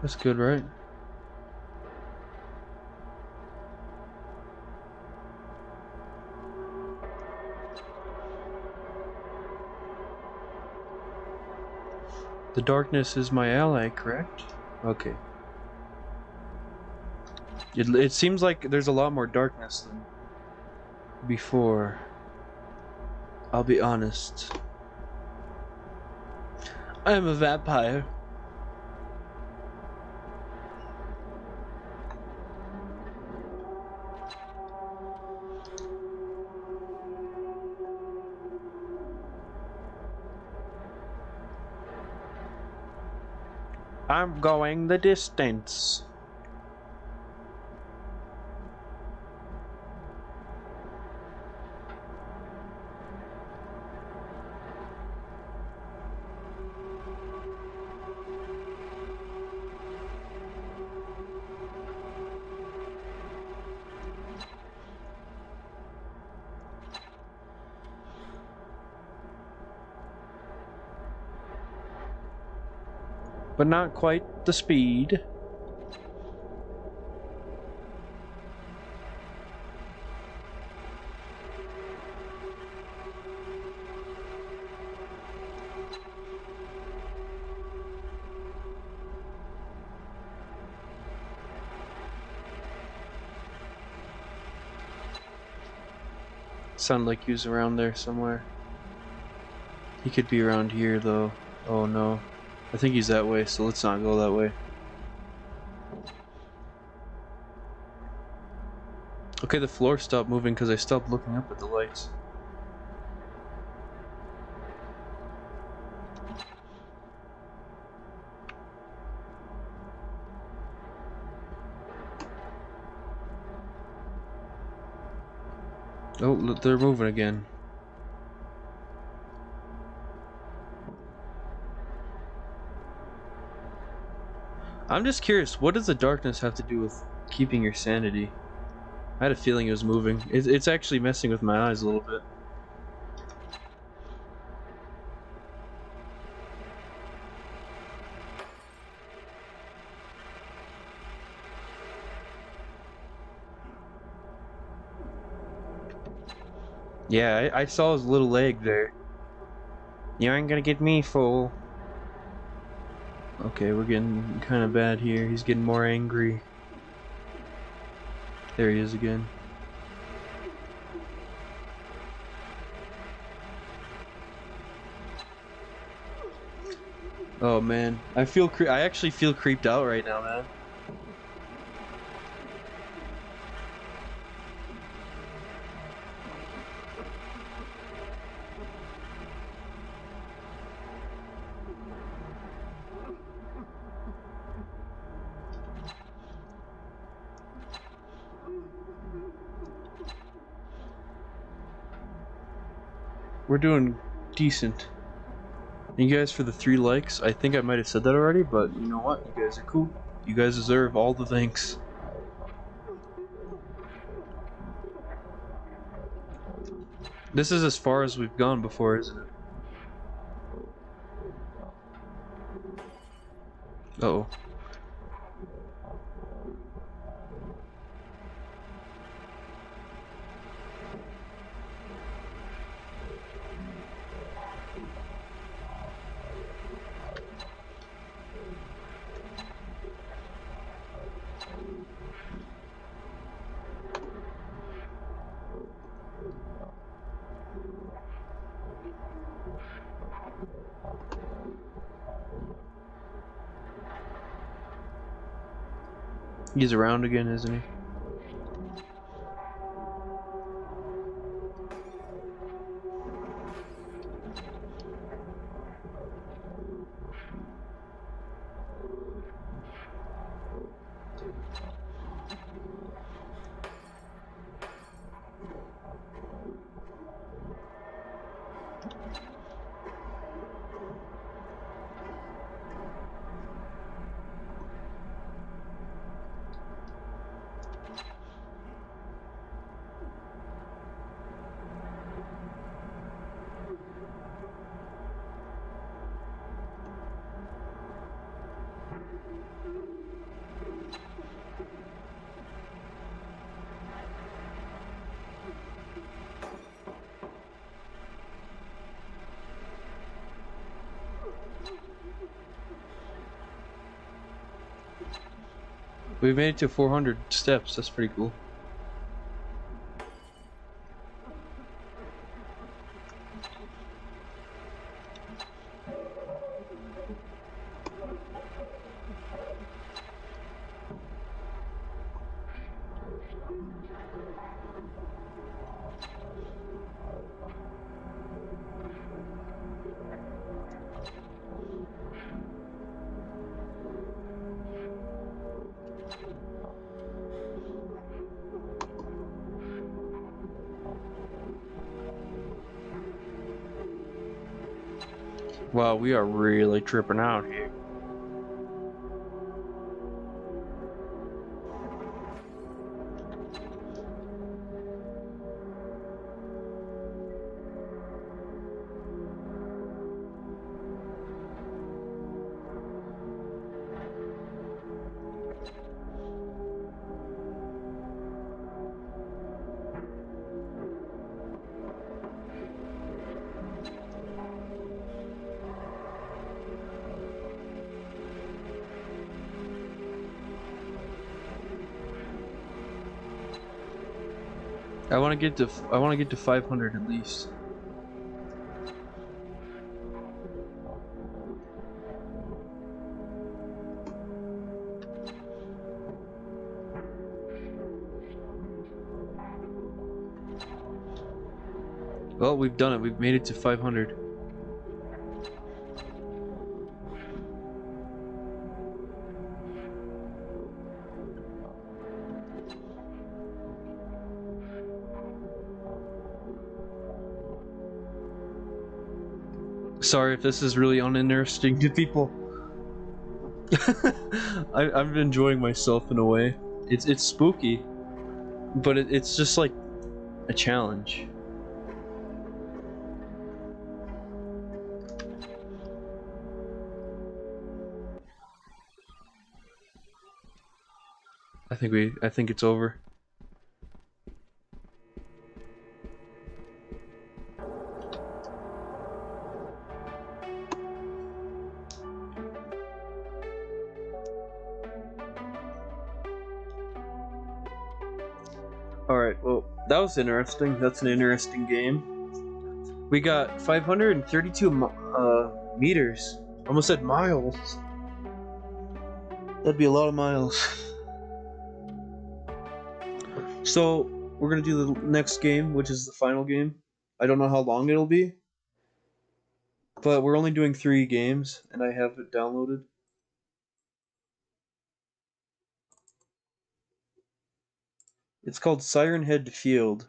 That's good, right? The darkness is my ally, correct? Okay. It seems like there's a lot more darkness than before. I'll be honest. I am a vampire. I'm going the distance. But not quite the speed. Sounded like he was around there somewhere. He could be around here though. Oh no. I think he's that way, so let's not go that way. Okay, the floor stopped moving because I stopped looking up at the lights. Oh, look, they're moving again. I'm just curious, what does the darkness have to do with keeping your sanity? I had a feeling it was moving. It's actually messing with my eyes a little bit. Yeah, I saw his little leg there. You ain't gonna get me, fool. Okay, we're getting kind of bad here. He's getting more angry. There he is again. Oh man, I actually feel creeped out right now, man. We're doing decent. Thank you guys for the 3 likes. I think I might have said that already, but you know what? You guys are cool. You guys deserve all the thanks. This is as far as we've gone before, isn't it? Uh-oh. He's around again, isn't he? We made it to 400 steps. That's pretty cool. Wow, we are really tripping out here. I want to get to 500 at least. Well, we've done it. We've made it to 500. Sorry if this is really uninteresting to people. I'm enjoying myself in a way. It's spooky, but it's just like a challenge. I think it's over. Alright, well, that was interesting. That's an interesting game. We got 532 meters. Almost said miles. That'd be a lot of miles. So, we're gonna do the next game, which is the final game. I don't know how long it'll be. But we're only doing 3 games, and I have it downloaded. It's called Siren Head Field.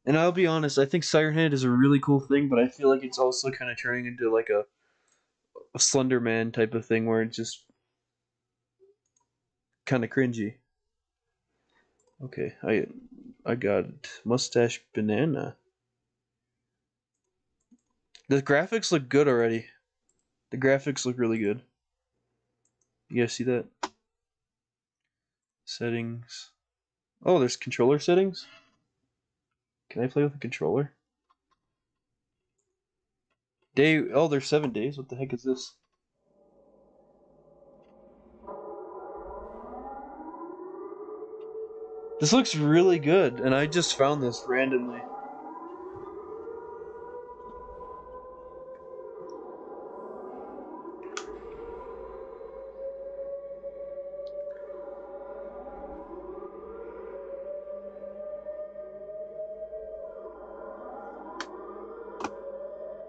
And I'll be honest, I think Siren Head is a really cool thing, but I feel like it's also kind of turning into like a Slender Man type of thing where it's just kind of cringy. Okay, I got it. Mustache Banana. The graphics look good already. The graphics look really good. You guys see that? Settings. Oh, there's controller settings? Can I play with a controller? Oh, there's 7 days. What the heck is this? This looks really good, and I just found this randomly.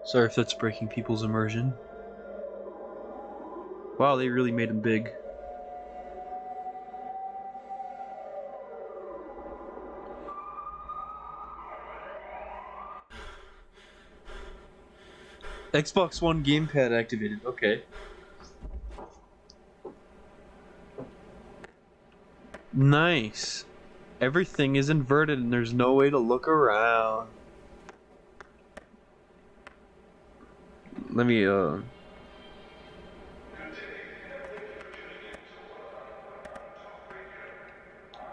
Sorry if that's breaking people's immersion. Wow, they really made him big. Xbox One gamepad activated. Okay. Nice. Everything is inverted and there's no way to look around. Let me,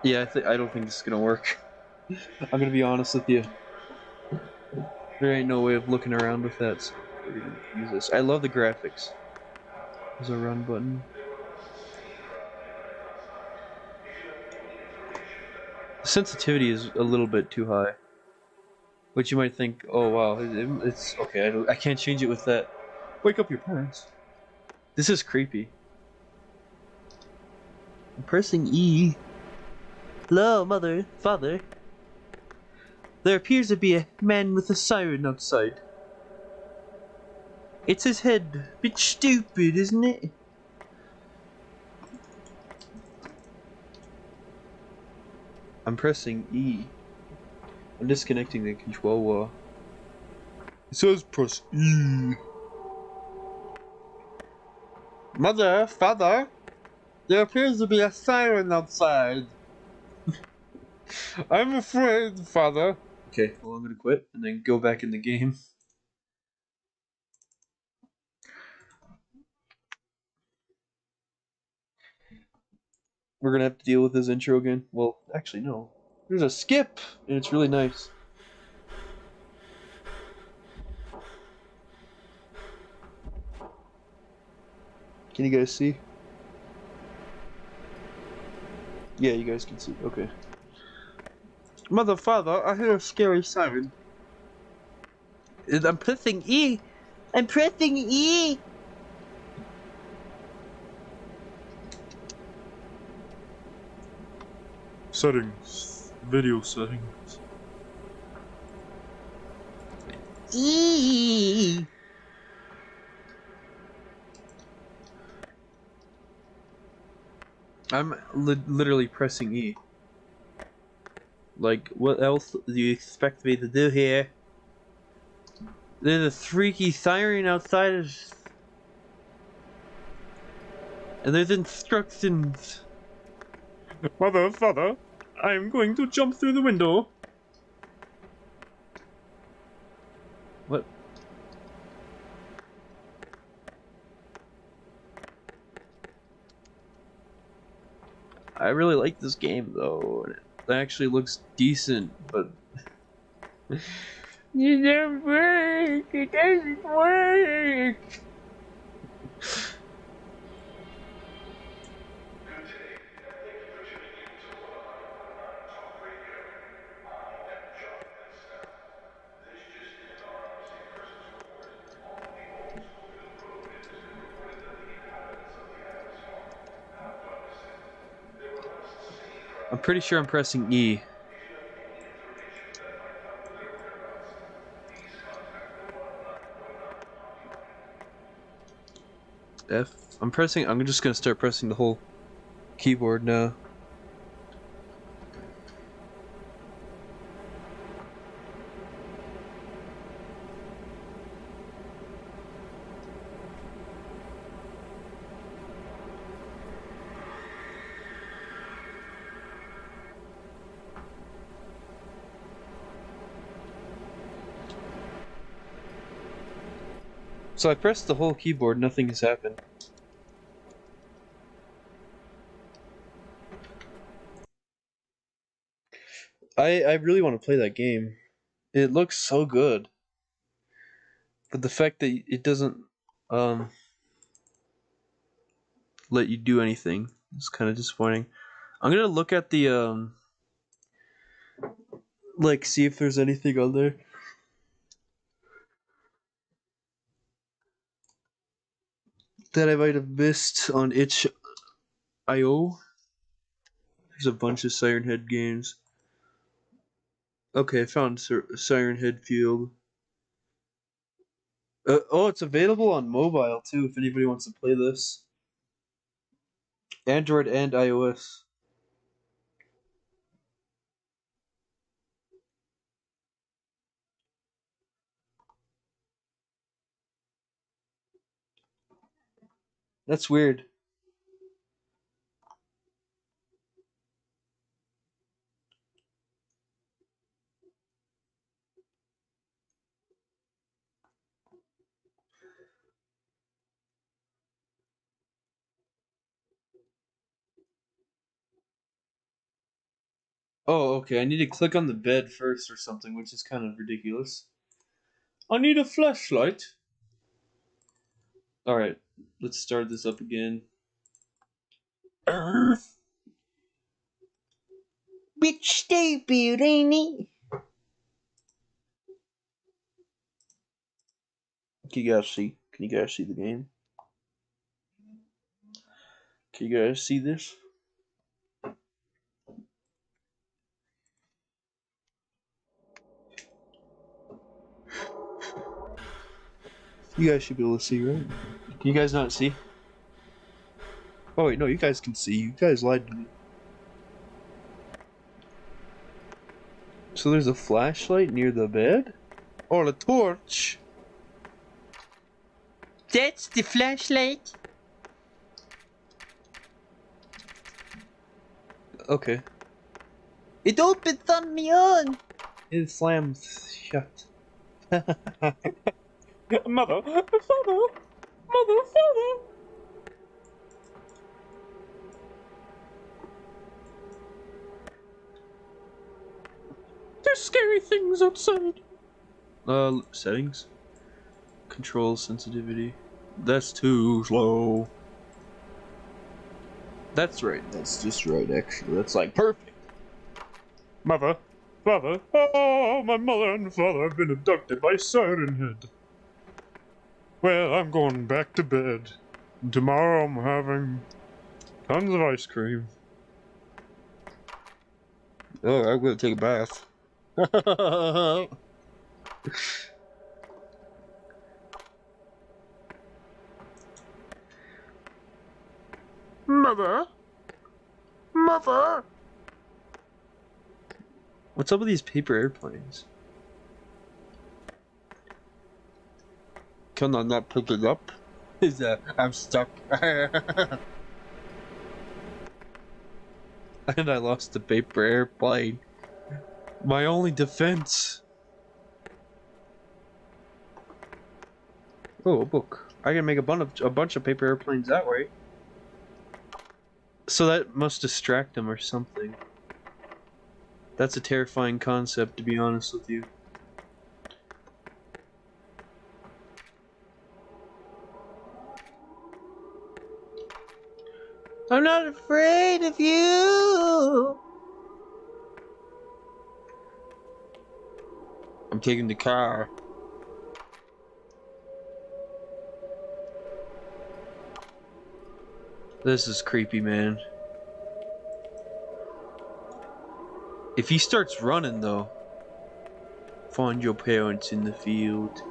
Yeah, I don't think this is gonna work. I'm gonna be honest with you. There ain't no way of looking around with that, so we're gonna use this. I love the graphics. There's a run button. The sensitivity is a little bit too high. Which you might think, oh wow, it's okay, I can't change it with that. Wake up your parents. This is creepy. I'm pressing E. Hello, mother, father. There appears to be a man with a siren outside. It's his head. Bit stupid, isn't it? I'm pressing E. I'm disconnecting the controller. It says press E. Mother, father, there appears to be a siren outside. I'm afraid, father. Okay, well, I'm gonna quit and then go back in the game. We're gonna have to deal with his intro again. Well, actually, no. There's a skip, and it's really nice. Can you guys see? Yeah, you guys can see. Okay. Mother, father, I hear a scary siren. I'm pressing E. I'm pressing E. Settings. Video settings. E. I'm literally pressing E. Like, what else do you expect me to do here? There's a freaky siren outside of... And there's instructions. Mother, father, I am going to jump through the window. What? I really like this game though. It actually looks decent, but... It doesn't work! It doesn't work! I'm pretty sure I'm pressing E. F. I'm just gonna start pressing the whole keyboard now. So I pressed the whole keyboard, nothing has happened. I really want to play that game. It looks so good. But the fact that it doesn't let you do anything is kind of disappointing. I'm gonna look at the like see if there's anything on there. That I might have missed on itch.io. There's a bunch of Siren Head games. Okay, I found Siren Head Field. Oh, it's available on mobile too if anybody wants to play this. Android and iOS. That's weird. Oh, okay. I need to click on the bed first or something, which is kind of ridiculous. I need a flashlight. Alright, let's start this up again. Bitch stupid, ain't it? Can you guys see? Can you guys see the game? Can you guys see this? You guys should be able to see, right? Can you guys not see? Oh wait, no, you guys can see. You guys lied to me. So there's a flashlight near the bed? Or a torch? That's the flashlight. Okay. It opens on me on. It slams shut. Mother, father, mother, father. There's scary things outside. Settings? Control sensitivity. That's too slow. That's right. That's just right, actually. That's like perfect. Mother, father, oh, my mother and father have been abducted by Siren Head. Well, I'm going back to bed. And tomorrow I'm having tons of ice cream. Oh, I'm gonna take a bath. Mother? Mother? What's up with these paper airplanes? Can I not pick it up? I'm stuck. And I lost the paper airplane. My only defense. Oh, a book. I can make a bunch of paper airplanes that way. So that must distract them or something. That's a terrifying concept, to be honest with you. I'm not afraid of you. I'm taking the car. This is creepy, man. If he starts running, though, find your parents in the field.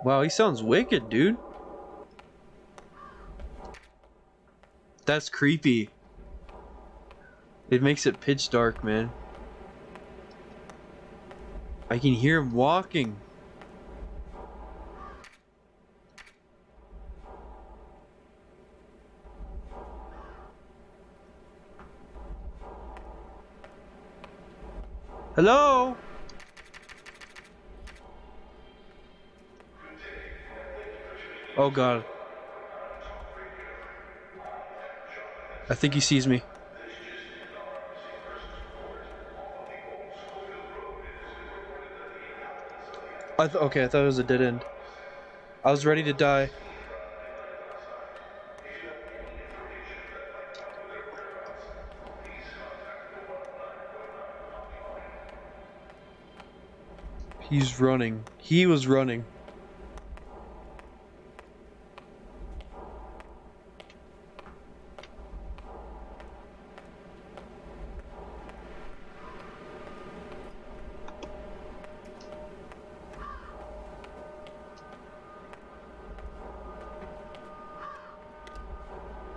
Wow, he sounds wicked, dude. That's creepy. It makes it pitch dark, man. I can hear him walking. Hello? Oh god. I think he sees me. Okay, I thought it was a dead end. I was ready to die. He's running. He was running.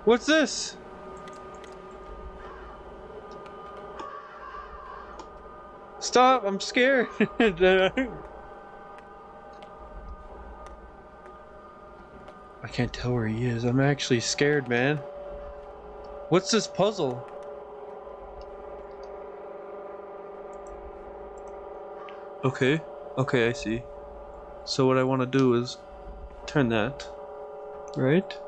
What's this? Stop, I'm scared. I can't tell where he is. I'm actually scared, man. What's this puzzle? Okay. Okay, I see. So what I want to do is turn that, right?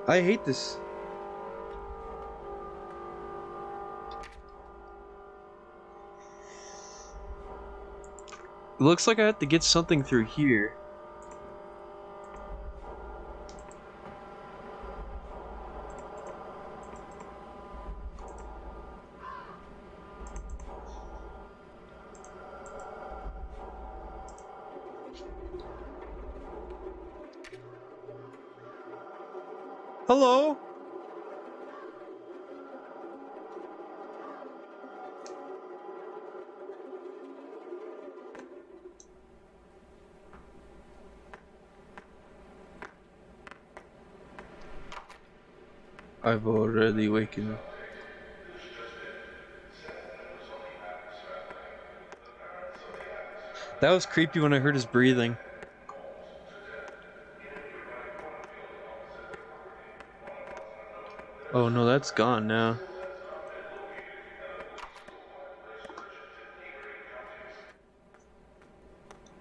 I hate this. It looks like I have to get something through here. Hello? I've already waken up. That was creepy when I heard his breathing. Oh no, that's gone now.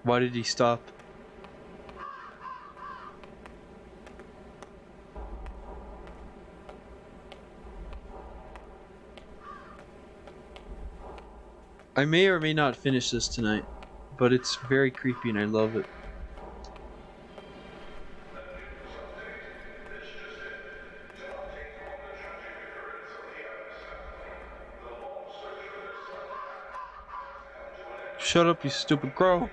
Why did he stop? I may or may not finish this tonight, but it's very creepy and I love it. Shut up, you stupid crow.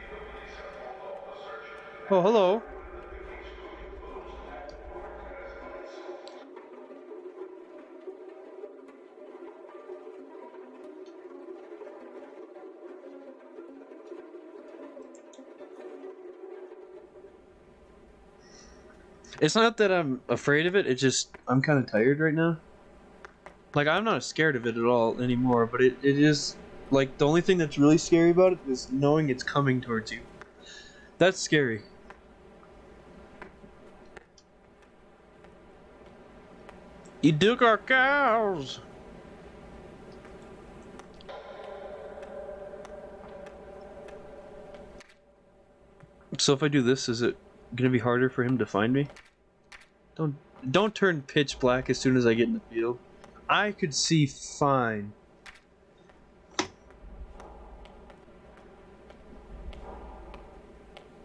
Oh, hello. It's not that I'm afraid of it, it's just I'm kind of tired right now. Like, I'm not scared of it at all anymore, but it is, like, the only thing that's really scary about it is knowing it's coming towards you. That's scary. You took our cows! So if I do this, is it gonna be harder for him to find me? Don't turn pitch black as soon as I get in the field. I could see fine.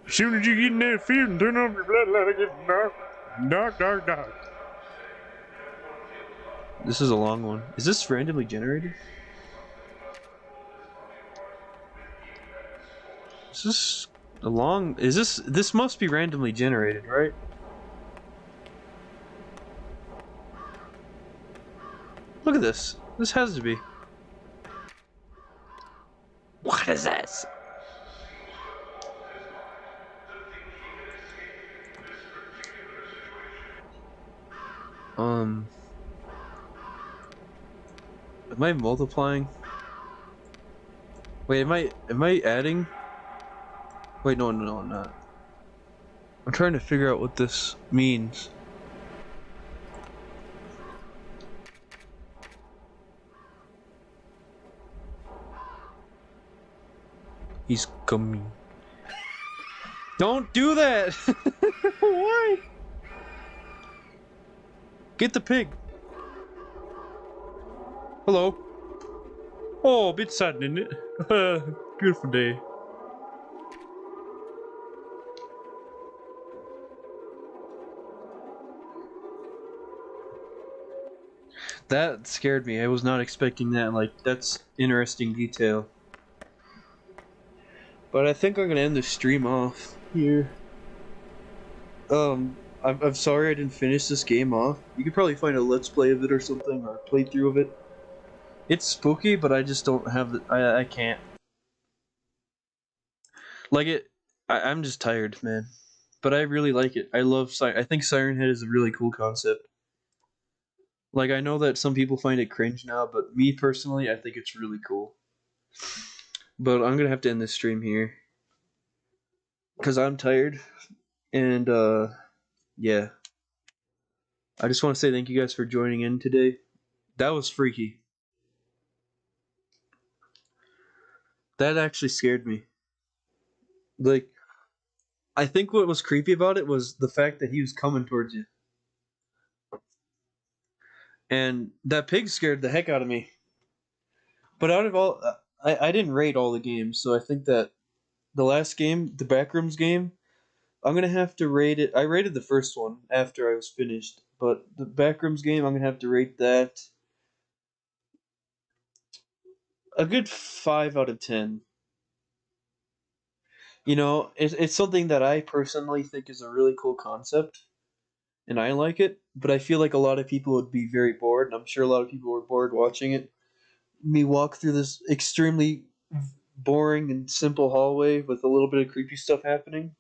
As soon as you get in that field and turn off your floodlight, it gets dark. Dark, dark, dark. This is a long one. Is this randomly generated? Is this a long... Is this... This must be randomly generated, right? Look at this. This has to be. What is this? Am I multiplying? Wait, am I adding? Wait, no, I'm not. I'm trying to figure out what this means. He's coming. Don't do that! Why? Get the pig. Hello. Oh, a bit sad, isn't it? Beautiful day. That scared me. I was not expecting that. Like, that's interesting detail. But I think I'm gonna end the stream off here. I'm sorry I didn't finish this game off. You could probably find a let's play of it or something, or a playthrough of it. It's spooky, but I just don't have the... I can't. Like it... I'm just tired, man. But I really like it. I love... I think Siren Head is a really cool concept. Like, I know that some people find it cringe now, but me personally, I think it's really cool. But I'm gonna have to end this stream here. Because I'm tired. And, yeah. I just want to say thank you guys for joining in today. That was freaky. That actually scared me. Like, I think what was creepy about it was the fact that he was coming towards you. And that pig scared the heck out of me. But out of all... I didn't rate all the games, so I think that the last game, the Backrooms game, I'm gonna have to rate it. I rated the first one after I was finished, but the Backrooms game, I'm gonna have to rate that a good 5 out of 10. You know, it's something that I personally think is a really cool concept, and I like it, but I feel like a lot of people would be very bored, and I'm sure a lot of people were bored watching it. Me walk through this extremely boring and simple hallway with a little bit of creepy stuff happening.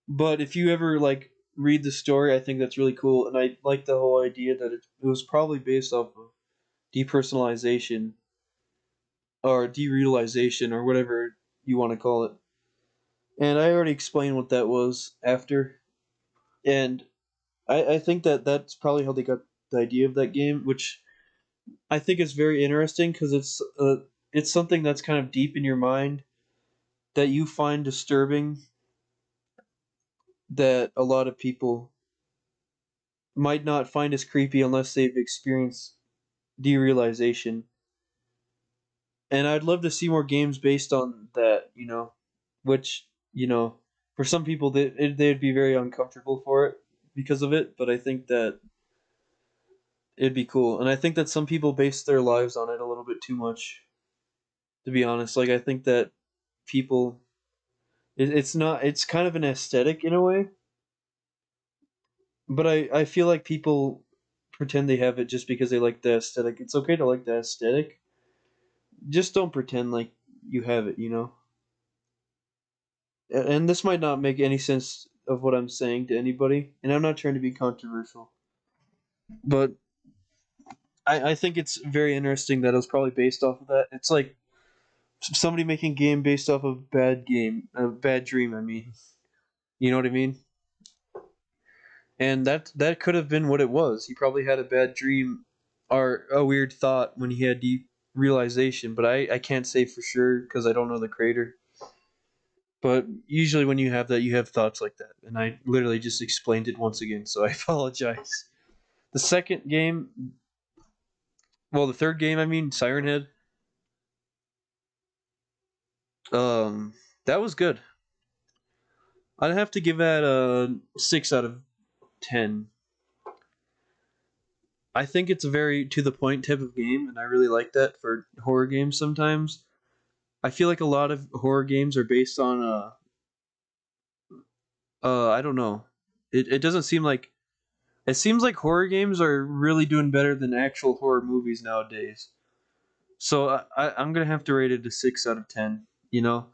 But if you ever, like, read the story, I think that's really cool, and I like the whole idea that it was probably based off of depersonalization, or derealization, or whatever you want to call it. And I already explained what that was after, and I think that that's probably how they got the idea of that game, which I think is very interesting because it's something that's kind of deep in your mind that you find disturbing, that a lot of people might not find as creepy unless they've experienced derealization. And I'd love to see more games based on that, you know, which, you know, for some people they'd be very uncomfortable for it because of it, but I think that it'd be cool. And I think that some people base their lives on it a little bit too much, to be honest. Like, I think that people, it's not, it's kind of an aesthetic in a way, but I feel like people pretend they have it just because they like the aesthetic. It's okay to like the aesthetic, just don't pretend like you have it, you know. And this might not make any sense of what I'm saying to anybody, and I'm not trying to be controversial, but I think it's very interesting that it was probably based off of that. It's like somebody making a game based off of a bad dream. I mean, you know what I mean? And that could have been what it was. He probably had a bad dream or a weird thought when he had deep realization, but I can't say for sure because I don't know the creator. But usually when you have that, you have thoughts like that. And I literally just explained it once again, so I apologize. The second game, well, the third game, I mean, Siren Head, that was good. I'd have to give that a 6 out of 10. I think it's a very to the point type of game, and I really like that for horror games sometimes. I feel like a lot of horror games are based on I don't know. It doesn't seem like it seems like horror games are really doing better than actual horror movies nowadays. So I'm gonna have to rate it a 6 out of 10. You know,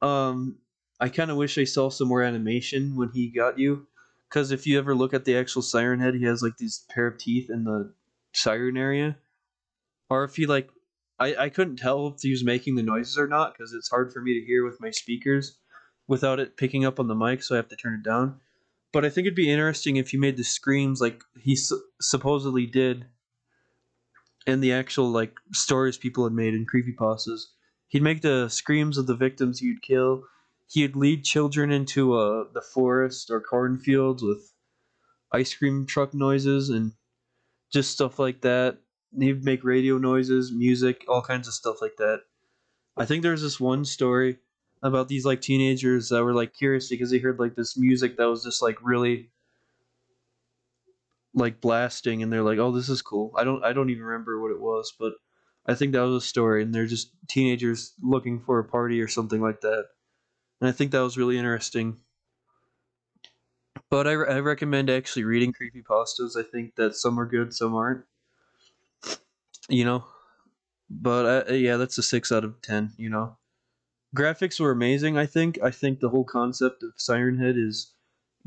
um, I kind of wish I saw some more animation when he got you, because if you ever look at the actual Siren Head, he has like these pair of teeth in the siren area, or if he like, I couldn't tell if he was making the noises or not because it's hard for me to hear with my speakers without it picking up on the mic, so I have to turn it down. But I think it'd be interesting if you made the screams like he supposedly did in the actual like stories people had made in creepypastas. He'd make the screams of the victims he'd kill. He'd lead children into the forest or cornfields with ice cream truck noises and just stuff like that. He'd make radio noises, music, all kinds of stuff like that. I think there's this one story about these like teenagers that were like curious because they heard like this music that was just like really like blasting, and they're like, "Oh, this is cool." I don't even remember what it was, but I think that was a story, and they're just teenagers looking for a party or something like that. And I think that was really interesting. But I recommend actually reading creepypastas. I think that some are good, some aren't. You know, but yeah, that's a 6 out of 10. You know, graphics were amazing. I think the whole concept of Siren Head is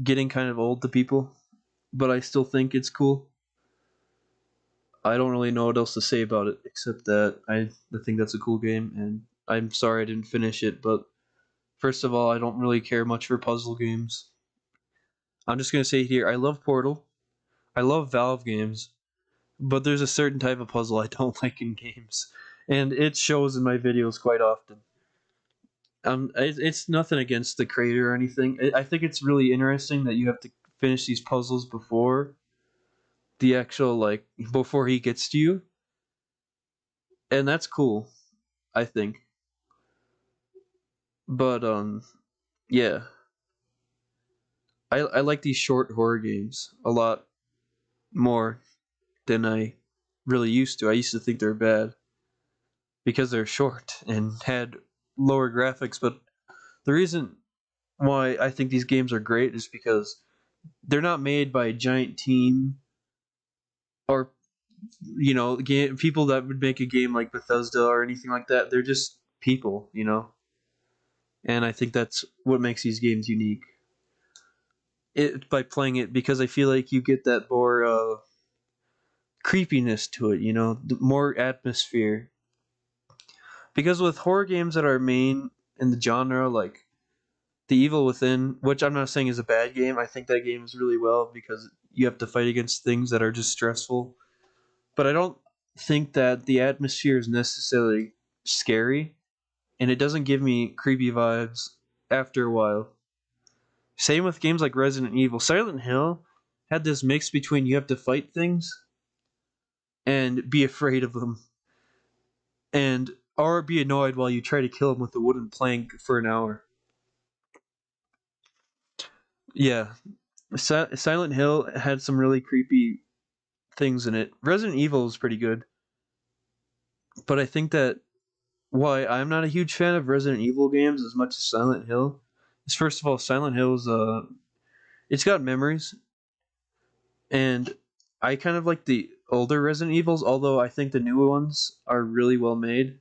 getting kind of old to people, but I still think it's cool. I don't really know what else to say about it except that I think that's a cool game, and I'm sorry I didn't finish it. But first of all, I don't really care much for puzzle games. I'm just gonna say here, I love Portal, I love Valve games, but there's a certain type of puzzle I don't like in games, and it shows in my videos quite often. It's nothing against the creator or anything. I think it's really interesting that you have to finish these puzzles before the actual like before he gets to you, and that's cool. I think. But yeah, I like these short horror games a lot more than I really used to. I used to think they're bad because they're short and had lower graphics, but the reason why I think these games are great is because they're not made by a giant team or people that would make a game like Bethesda or anything like that. They're just people, and I think that's what makes these games unique. By playing it because I feel like you get that more creepiness to it, more atmosphere. Because with horror games that are main in the genre, like The Evil Within, which I'm not saying is a bad game, I think that game is really well because you have to fight against things that are just stressful. But I don't think that the atmosphere is necessarily scary, and it doesn't give me creepy vibes after a while. Same with games like Resident Evil. Silent Hill had this mix between you have to fight things and be afraid of them, and or be annoyed while you try to kill them with a wooden plank for an hour. Yeah, Silent Hill had some really creepy things in it. Resident Evil is pretty good, but I think that why I'm not a huge fan of Resident Evil games as much as Silent Hill is first of all Silent Hill's it's got memories, and I kind of like the older Resident Evils, although I think the newer ones are really well made.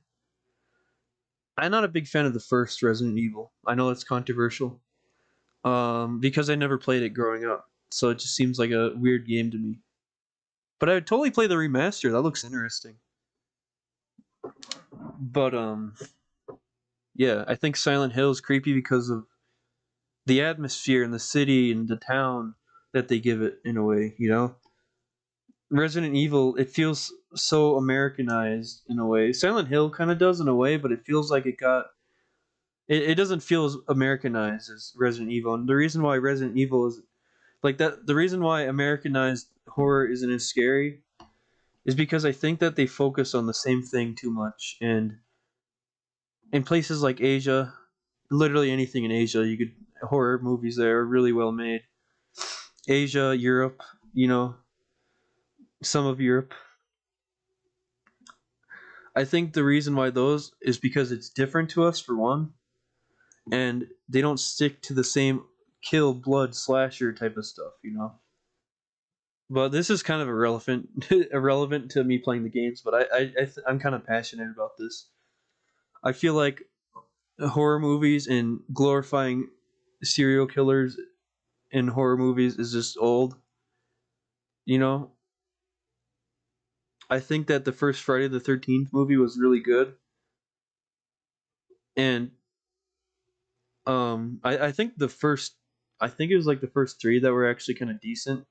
I'm not a big fan of the first Resident Evil. I know it's controversial. because I never played it growing up, so it just seems like a weird game to me. But I would totally play the remaster. That looks interesting. But yeah, I think Silent Hill is creepy because of the atmosphere in the city and the town that they give it in a way, you know? Resident Evil, it feels so Americanized in a way. Silent Hill kind of does in a way, but it feels like it doesn't feel as Americanized as Resident Evil. And the reason why Resident Evil is like that, the reason why Americanized horror isn't as scary is because I think that they focus on the same thing too much. And in places like Asia, literally anything in Asia, you could horror movies there are really well made. Asia, Europe, you know, some of Europe. I think the reason why those is because it's different to us for one, and they don't stick to the same kill, blood, slasher type of stuff, you know. But this is kind of irrelevant to me playing the games. But I'm kind of passionate about this. I feel like horror movies and glorifying serial killers in horror movies is just old. You know, I think that the first Friday the 13th movie was really good, and I think I think it was like the first three that were actually kind of decent.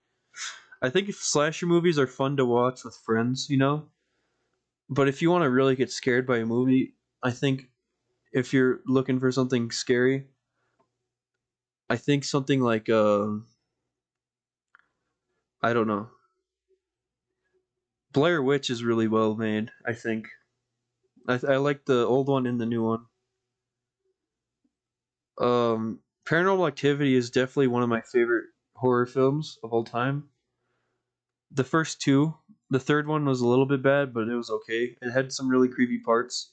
I think if slasher movies are fun to watch with friends, you know, but if you want to really get scared by a movie, I think if you're looking for something scary, I think something like I don't know, Blair Witch is really well made. I think I like the old one and the new one. Paranormal Activity is definitely one of my favorite horror films of all time. The first two, the third one was a little bit bad, but it was okay. It had some really creepy parts.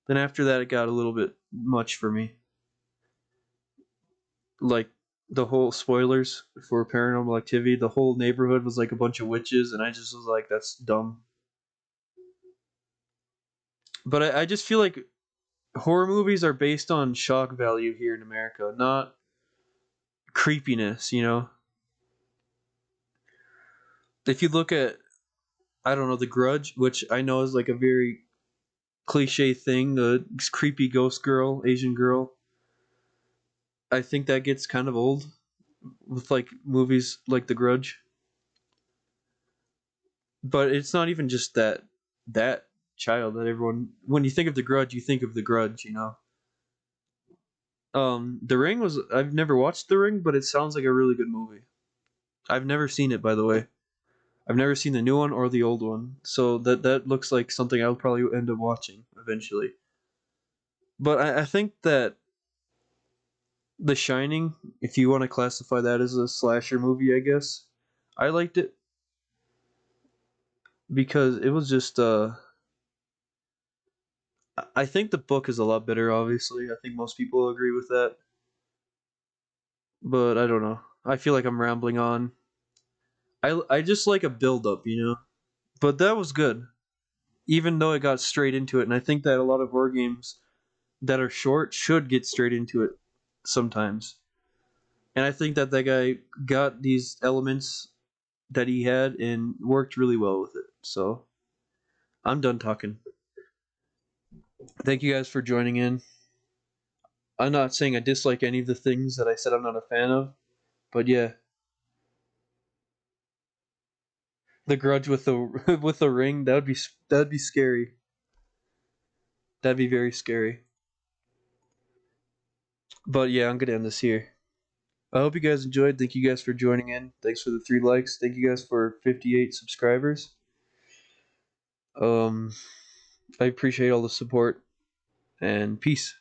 Then after that, it got a little bit much for me. Like the whole spoilers for Paranormal Activity, the whole neighborhood was like a bunch of witches, and I just was like, that's dumb. But I just feel like horror movies are based on shock value here in America, not creepiness, you know? If you look at, I don't know, The Grudge, which I know is like a very cliche thing, the creepy ghost girl, Asian girl, I think that gets kind of old with like movies like The Grudge. But it's not even just that child that everyone when you think of The Grudge, you think of The Grudge, you know. The Ring was I've never watched The Ring, but it sounds like a really good movie. I've never seen it by the way. I've never seen the new one or the old one. So that looks like something I'll probably end up watching eventually. But I think that The Shining, if you want to classify that as a slasher movie, I guess. I liked it because it was just I think the book is a lot better obviously. I think most people agree with that. But I don't know. I feel like I'm rambling on. I just like a build up, you know. But that was good. Even though it got straight into it, and I think that a lot of horror games that are short should get straight into it sometimes. And I think that that guy got these elements that he had and worked really well with it. So I'm done talking. Thank you guys for joining in. I'm not saying I dislike any of the things that I said I'm not a fan of, but yeah, the Grudge with the with the ring that'd be scary. That'd be very scary. But yeah, I'm gonna end this here. I hope you guys enjoyed. Thank you guys for joining in. Thanks for the 3 likes. Thank you guys for 58 subscribers. I appreciate all the support and peace.